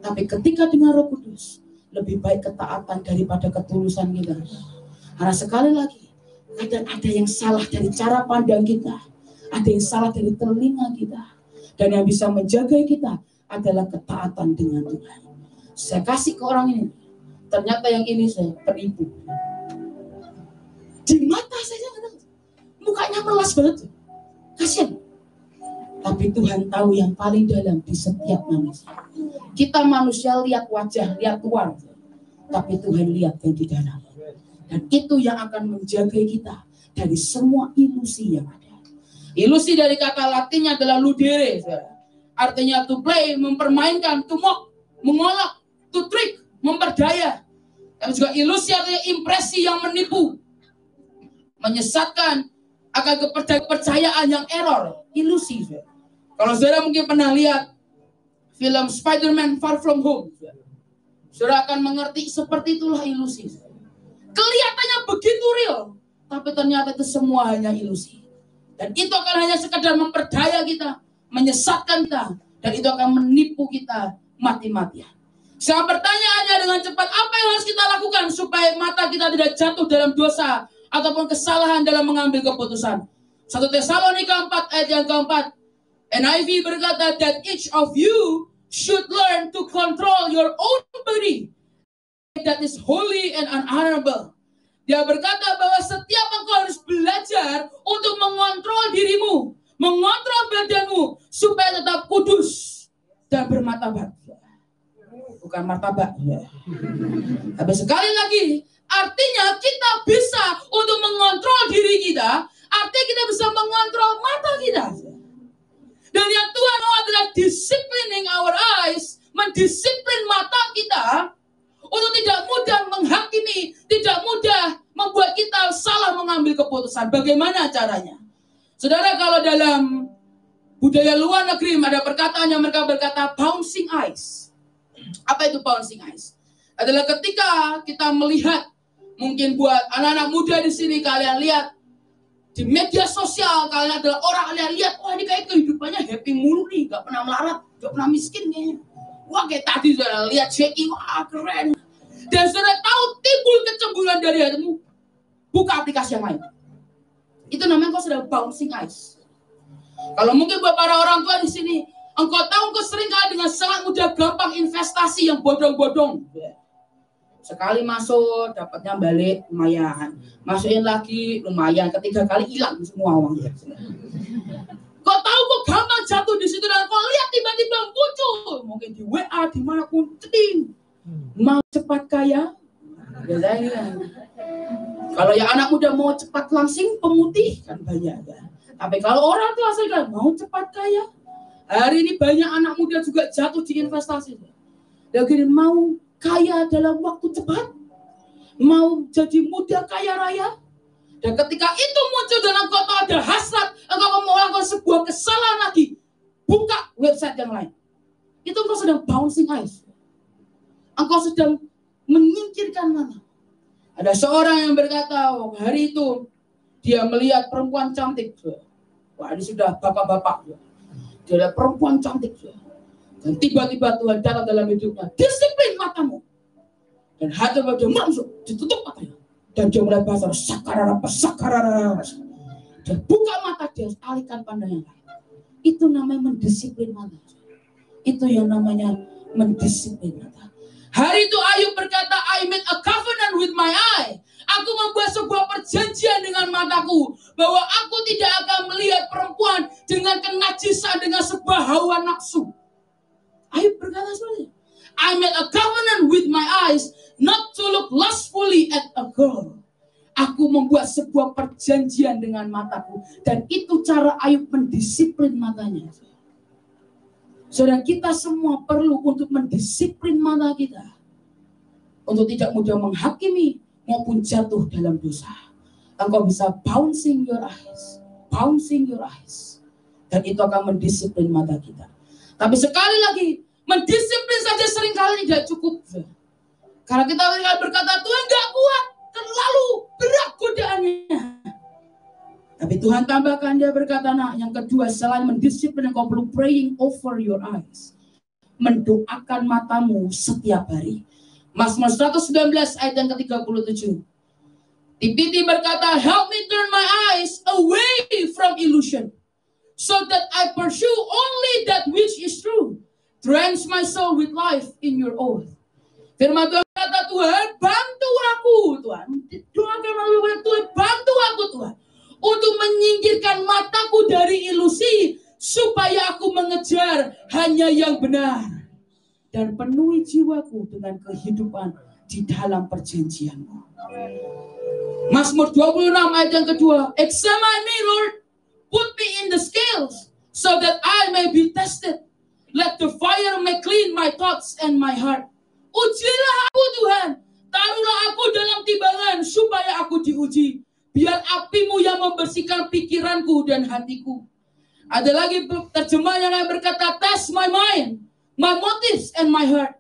Tapi ketika dengan Roh Kudus, lebih baik ketaatan daripada ketulusan kita. Karena sekali lagi, kadang ada yang salah dari cara pandang kita. Ada yang salah dari telinga kita. Dan yang bisa menjaga kita adalah ketaatan dengan Tuhan. Saya kasih ke orang ini. Ternyata yang ini saya penipu. Di mata saya mukanya melas banget. Kasihan. Tapi Tuhan tahu yang paling dalam di setiap manusia. Kita manusia lihat wajah, lihat luar. Tapi Tuhan lihat yang di dalam. Dan itu yang akan menjaga kita dari semua ilusi yang ada. Ilusi dari kata Latinnya adalah ludere. Artinya to play, mempermainkan, to mock, mengolok, to trick, memperdaya. Dan juga ilusi artinya impresi yang menipu. Menyesatkan akan kepercayaan yang error. Ilusi. Kalau saudara mungkin pernah lihat film Spider-Man Far From Home, saudara akan mengerti seperti itulah ilusi. Kelihatannya begitu real, tapi ternyata itu semua hanya ilusi. Dan itu akan hanya sekedar memperdaya kita, menyesatkan kita, dan itu akan menipu kita mati-matian. Saya bertanya hanya dengan cepat, apa yang harus kita lakukan supaya mata kita tidak jatuh dalam dosa ataupun kesalahan dalam mengambil keputusan? 1 Tesalonika 4 ayat yang keempat. NIV berkata that each of you should learn to control your own body that is holy and unhonorable. Dia berkata bahwa setiap engkau harus belajar untuk mengontrol dirimu, mengontrol badanmu supaya tetap kudus dan bermartabat. Bukan martabat. Tapi sekali lagi, artinya kita bisa untuk mengontrol diri kita, artinya kita bisa mengontrol mata kita. Dan yang Tuhan mau adalah disciplining our eyes, mendisiplin mata kita untuk tidak mudah menghakimi, tidak mudah membuat kita salah mengambil keputusan. Bagaimana caranya? Saudara, kalau dalam budaya luar negeri ada perkataan yang mereka berkata bouncing eyes. Apa itu bouncing eyes? Adalah ketika kita melihat, mungkin buat anak-anak muda di sini kalian lihat di media sosial, kalian adalah orang kalian lihat, wah ini kayak kehidupannya happy mulu nih, gak pernah melarat, gak pernah miskin kayaknya. Wah kayak tadi saudara lihat Jackie, wah keren. Dan saudara tahu timbul kecemburuan dari hatimu, buka aplikasi yang lain. Itu namanya kau sudah bouncing eyes. Kalau mungkin buat para orang tua di sini, engkau tahu engkau sering kali dengan sangat mudah gampang investasi yang bodong-bodong. Sekali masuk, dapatnya balik, lumayan. Masukin lagi, lumayan. Ketiga kali hilang semua uangnya. Kau tahu kok gampang jatuh di situ dan kau lihat tiba-tiba muncul. Mungkin di WA, dimanapun, ceting. Mau cepat kaya? Biasanya. Kalau yang anak muda mau cepat langsing, pemutih kan banyak. Ya. Tapi kalau orang tua saya kan mau cepat kaya. Hari ini banyak anak muda juga jatuh di investasi. Dan gini, mau kaya dalam waktu cepat, mau jadi muda kaya raya, dan ketika itu muncul dalam kau ada hasrat, engkau mau melakukan sebuah kesalahan lagi, buka website yang lain. Itu engkau sedang bouncing eyes, engkau sedang menyingkirkan mata. Ada seorang yang berkata, oh, hari itu dia melihat perempuan cantik, wah ini sudah bapak-bapak, dia lihat perempuan cantik. Dan tiba-tiba Tuhan datang dalam hidupnya. Disiplin matamu. Dan hati dia masuk. Ditutup matanya. Dan dia mulai bahasa. Sakarara. Dan buka mata dia. Alihkan pandangan. Itu namanya mendisiplin mata. Itu yang namanya mendisiplin mata. Hari itu Ayub berkata, I made a covenant with my eye. Aku membuat sebuah perjanjian dengan mataku. Bahwa aku tidak akan melihat perempuan dengan kenajisan, dengan sebuah hawa nafsu. Ayub berkata seperti itu. I made a covenant with my eyes not to look lustfully at a girl. Aku membuat sebuah perjanjian dengan mataku. Dan itu cara Ayub mendisiplin matanya. Saudara, kita semua perlu untuk mendisiplin mata kita untuk tidak mudah menghakimi maupun jatuh dalam dosa. Engkau bisa bouncing your eyes, dan itu akan mendisiplin mata kita. Tapi sekali lagi, mendisiplin saja seringkali tidak cukup. Karena kita berkata, Tuhan gak kuat, terlalu berat godaannya. Tapi Tuhan tambahkan, dia berkata, nah yang kedua, selain mendisiplin, engkau perlu praying over your eyes. Mendoakan matamu setiap hari. Mazmur 119 ayat yang ke-37. TPT berkata, help me turn my eyes away from illusion, so that I pursue only that which is true. Drench my soul with life in your oath. Firman Tuhan berkata, Tuhan bantu aku, Tuhan. Doakan melalui Tuhan, bantu aku Tuhan, untuk menyingkirkan mataku dari ilusi, supaya aku mengejar hanya yang benar, dan penuhi jiwaku dengan kehidupan di dalam perjanjianmu. Mazmur 26 ayat yang kedua, examine me Lord, put me in the scales, so that I may be tested. Let the fire make clean my thoughts and my heart. Ujilah aku Tuhan, taruhlah aku dalam timbangan, supaya aku diuji. Biar apimu yang membersihkan pikiranku dan hatiku. Ada lagi terjemahan yang berkata, test my mind, my motives and my heart.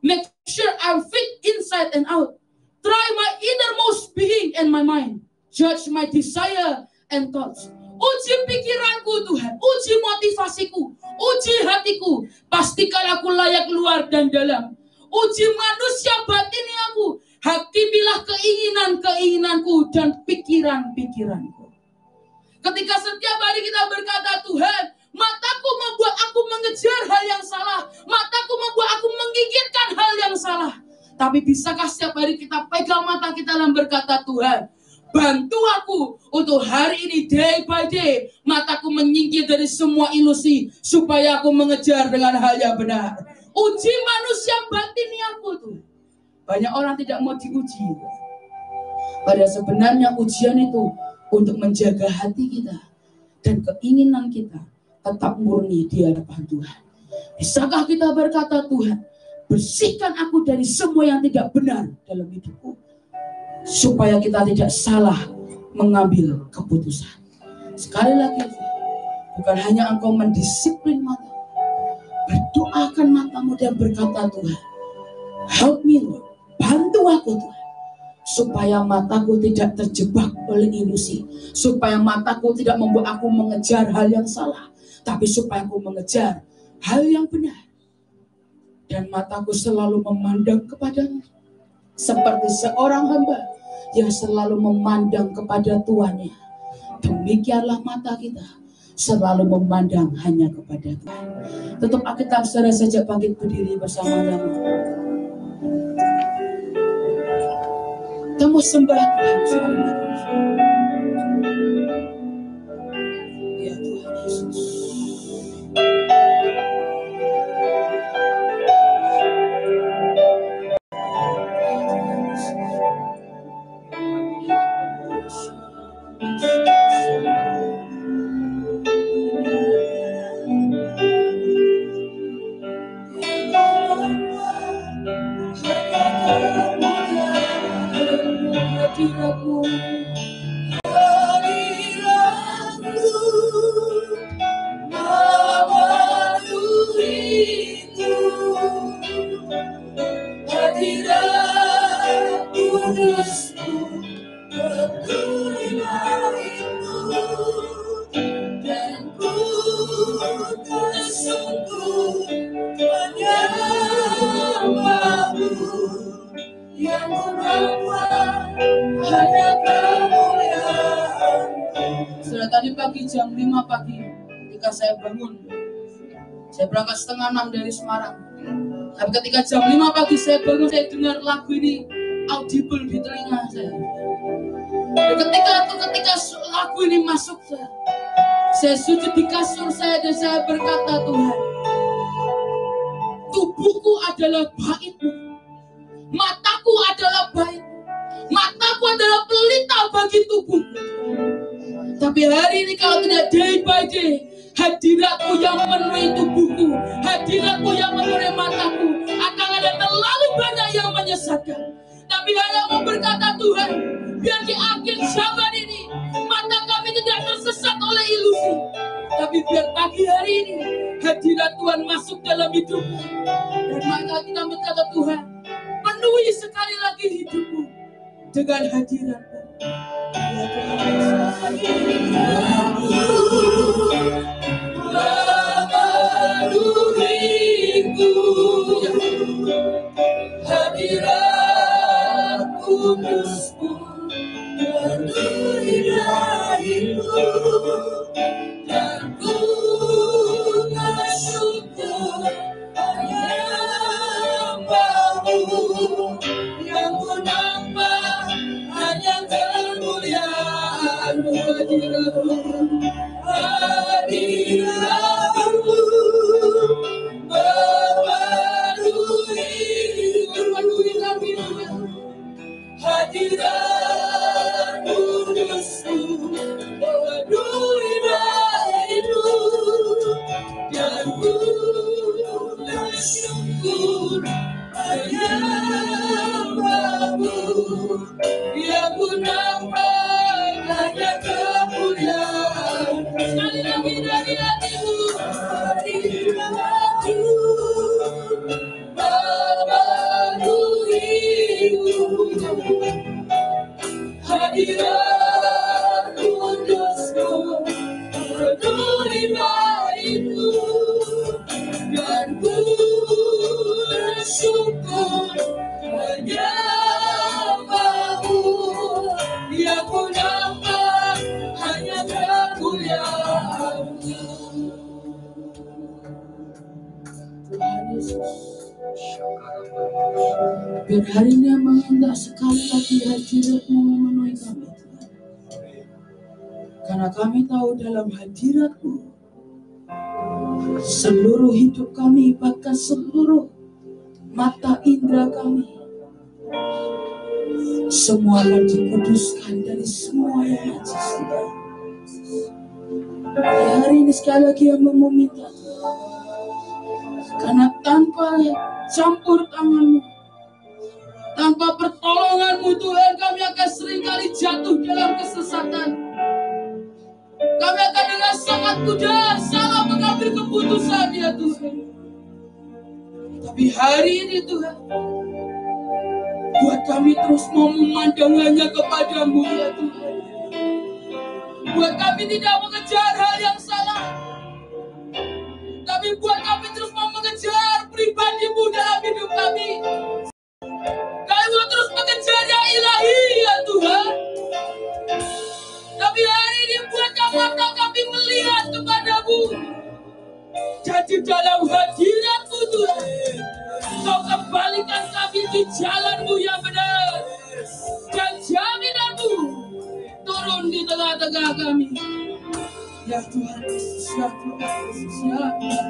Make sure I'm fit inside and out. Try my innermost being and my mind. Judge my desire and thoughts. Uji pikiranku Tuhan, uji motivasiku, uji hatiku. Pastikan aku layak luar dan dalam. Uji manusia batin aku. Hakimilah keinginan-keinginanku dan pikiran-pikiranku. Ketika setiap hari kita berkata, Tuhan, mataku membuat aku mengejar hal yang salah. Mataku membuat aku menggigitkan hal yang salah. Tapi bisakah setiap hari kita pegang mata kita dan berkata, Tuhan, bantu aku untuk hari ini, day by day, mataku menyingkir dari semua ilusi, supaya aku mengejar dengan hal yang benar. Uji manusia batin aku tuh. Banyak orang tidak mau diuji. Padahal sebenarnya ujian itu untuk menjaga hati kita dan keinginan kita tetap murni di hadapan Tuhan. Bisakah kita berkata, Tuhan, bersihkan aku dari semua yang tidak benar dalam hidupku, supaya kita tidak salah mengambil keputusan. Sekali lagi, bukan hanya engkau mendisiplin mata, berdoakan matamu dan berkata, Tuhan, help me Lord, bantu aku Tuhan, supaya mataku tidak terjebak oleh ilusi, supaya mataku tidak membuat aku mengejar hal yang salah, tapi supaya aku mengejar hal yang benar. Dan mataku selalu memandang kepadamu, seperti seorang hamba yang selalu memandang kepada tuannya. Demikianlah mata kita selalu memandang hanya kepada Tuhan. Tutup Alkitab, saudara saja bangkit berdiri bersama-sama. Kamu sembah Tuhan. Ya Tuhan Yesus. Sudah tadi pagi jam 5 pagi ketika saya bangun, saya berangkat setengah 6 dari Semarang. Tapi ketika jam 5 pagi saya bangun, saya dengar lagu ini audible di telinga saya. Dan ketika lagu ini masuk, saya sujud di kasur saya dan saya berkata, Tuhan, tubuhku adalah bait-Mu, mataku adalah bait-Mu, mataku adalah pelita bagi tubuhku. Tapi hari ini kalau tidak day by day, Hadiratmu yang memenuhi tubuhku, hadiratmu yang memenuhi mataku. Akan ada terlalu banyak yang menyesatkan, tapi hanya mau berkata Tuhan, biar di akhir zaman ini mata kami tidak tersesat oleh ilusi, tapi biar pagi hari ini hadirat Tuhan masuk dalam hidupmu. Dan maka kita berkata Tuhan, penuhi sekali lagi hidupmu dengan hadirat-Mu. Ya Tuhan, hadirat kudus-Mu penuhi hidupku, dan ku bersyukur hanya Bapa-Mu yang ku nampak hanya kemuliaan-Mu. Hadirat-Mu memenuhi kami, hadirat kudus-Mu memenuhi hidupku, dan ku bersyukur hanya Bapa-Mu yang ku nampak hanya kemuliaan. Sekali lagi dari hatimu, hadirat-Mu memenuhi hidupku, hadirat kudus-Mu memenuhi hidupku, dan ku bersyukur hanya Bapa-Mu yang ku nampak hanya kemuliaan-Mu. Tuhan Yesus, biar hari ini mengindah sekali lagi hadirat-Mu memenuhi kami, Tuhan. Karena kami tahu dalam hadirat-Mu seluruh hidup kami, bahkan seluruh mata indera kami, semua akan dikuduskan dari semua yang najis. Hari ini sekali lagi yang meminta, karena tanpa campur tangan-Mu, tanpa pertolongan-Mu Tuhan, kami akan seringkali jatuh dalam kesesatan. Kami akan dengan sangat mudah salah mengambil keputusan, ya Tuhan. Tapi hari ini Tuhan, buat kami terus mau memandang hanya kepada-Mu, ya Tuhan. Buat kami tidak mengejar hal yang salah, tapi buat kami terus mau mengejar pribadi-Mu dalam hidup kami. Kami mau terus mengejar yang ilahi, ya Tuhan. Tapi hari ini buatkan mata kami melihat kepada-Mu. Jadi dalam hadirat-Mu Tuhan, Kau kembalikan kami di jalan-Mu yang benar, dan jaminan-Mu turun di tengah-tengah kami. Ya Tuhan Yesus, ya Tuhan Yesus, ya Tuhan.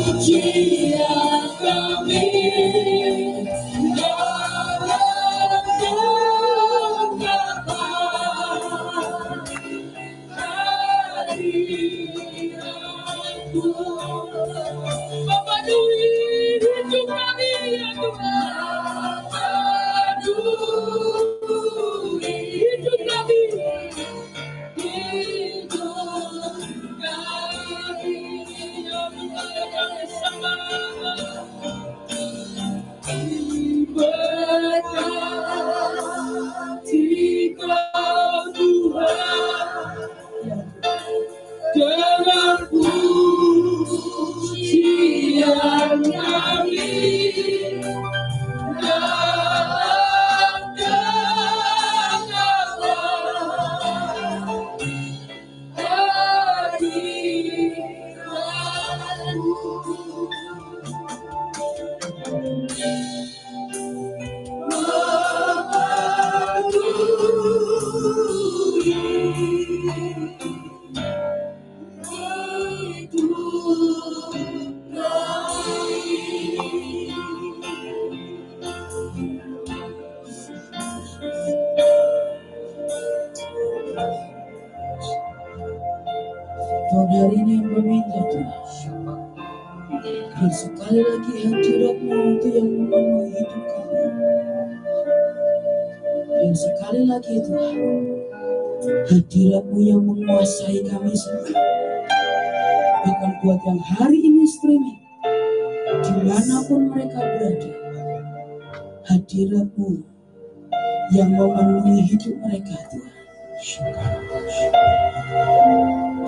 pujian kami dalam genggaman hadirat-Mu. Memenuhi hidup kami ya Tuhan, memenuhi hidup kami, hidup kami ya Tuhan sama. Berkati Kau Tuhan dengan pujian kami dalam genggaman Tuhan, hari ini yang meminta Tuhan, dan sekali lagi hadirat-Mu itu yang memenuhi hidup kami. Dan sekali lagi Tuhan, hadirat-Mu yang menguasai kami semua. Bahkan buat yang hari ini streaming, dimanapun mereka berada, hadirat-Mu yang memenuhi hidup mereka Tuhan.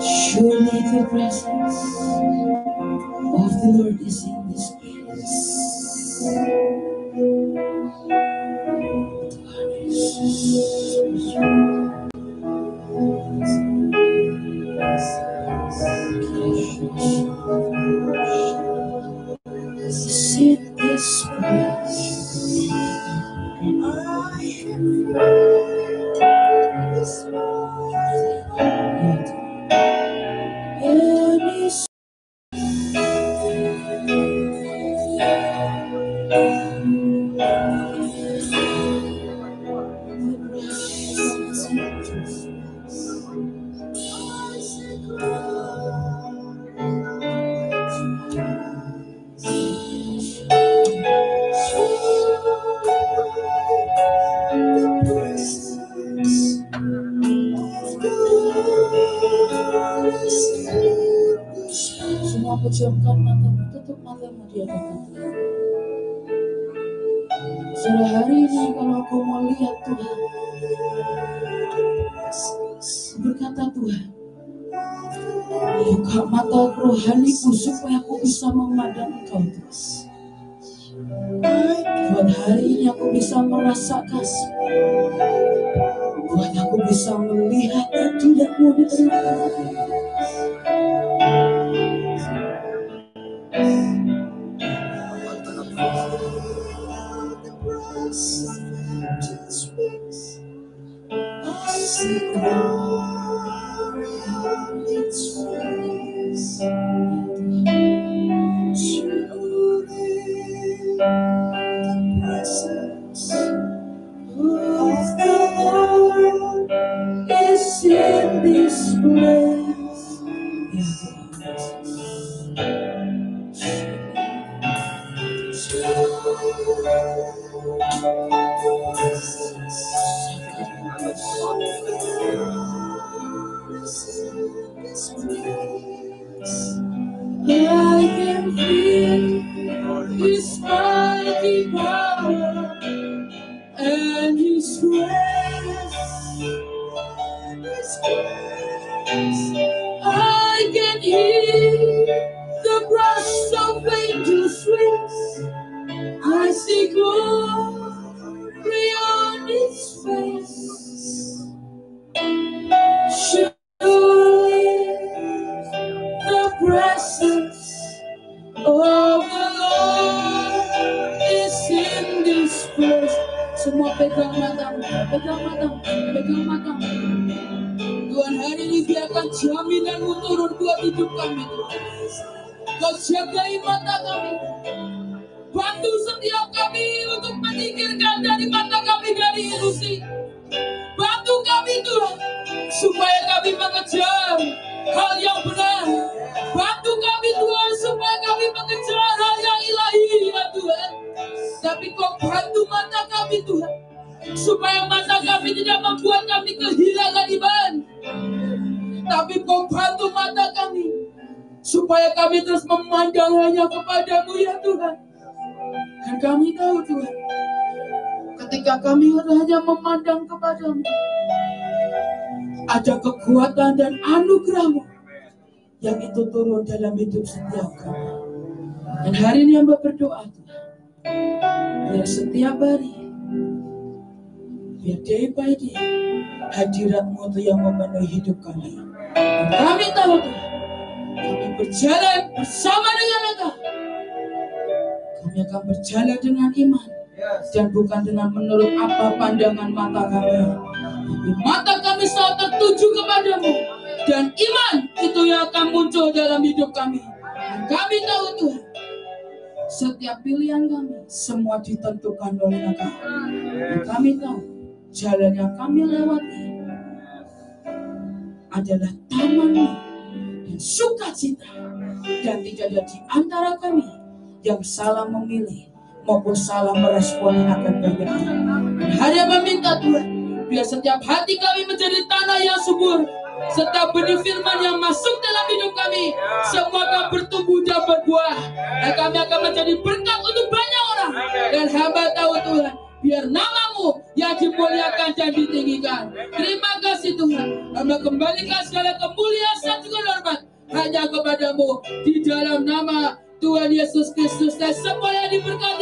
Surely the presence of the Lord is in this place. Is in this place. Semua pejamkan matamu, tutup matamu di hadapan Tuhan. Saudara, hari ini kalau aku mau lihat Tuhan, berkata Tuhan, buka mata rohaniku supaya aku bisa memandang Engkau Tuhan. Buat hari ini aku bisa merasakan, buat aku bisa melihat hadirat-Mu di tengah-tengah. I can feel His mighty power and His grace. I can hear the brush of angels' wings. I see glory on His face. Surely the presence of the Lord is in this place. Semua pegang matamu, pegang matamu, pegang matamu. Tuhan, hari ini biarkan jaminan-Mu turun buat hidup kami Tuhan. Kau jagai mata kami. Bantu setiap kami untuk menyingkirkan dari mata kami dari ilusi. Bantu kami Tuhan, supaya kami mengejar hal yang benar. Bantu kami Tuhan, supaya kami mengejar hal yang ilahi ya Tuhan. Tapi Kau bantu mata kami Tuhan, supaya mata kami tidak membuat kami kehilangan iman. Tapi Kau bantu mata kami, supaya kami terus memandang hanya kepadamu ya Tuhan. Dan kami tahu Tuhan, ketika kami hanya memandang kepadamu, ada kekuatan dan anugerah-Mu yang itu turun dalam hidup setiap kami. Dan hari ini hamba berdoa Tuhan, biar setiap hari, biar day by day, hadirat-Mu itu yang memenuhi hidup kami. Dan kami tahu Tuhan, kami berjalan bersama dengan Engkau. Kami akan berjalan dengan iman dan bukan dengan menurut apa pandangan mata kami. Tapi mata kami selalu tertuju kepadamu, dan iman itu yang akan muncul dalam hidup kami. Dan kami tahu Tuhan, setiap pilihan kami semua ditentukan oleh Engkau. Dan kami tahu jalan yang kami lewati adalah taman-Mu dan sukacita, dan tidak ada di antara kami yang salah memilih maupun salah meresponi akan bagian. Hanya meminta Tuhan, biar setiap hati kami menjadi tanah yang subur. Setiap benih firman yang masuk dalam hidup kami, semua akan bertumbuh dan berbuah. Dan kami akan menjadi berkat untuk banyak orang. Dan hamba tahu Tuhan, biar nama-Mu yang dimuliakan dan ditinggikan. Terima kasih Tuhan. Hamba kembalikan segala kemuliaan dan juga hormat hanya kepadamu, di dalam nama Tuhan Yesus Kristus. Dan semua yang diberkati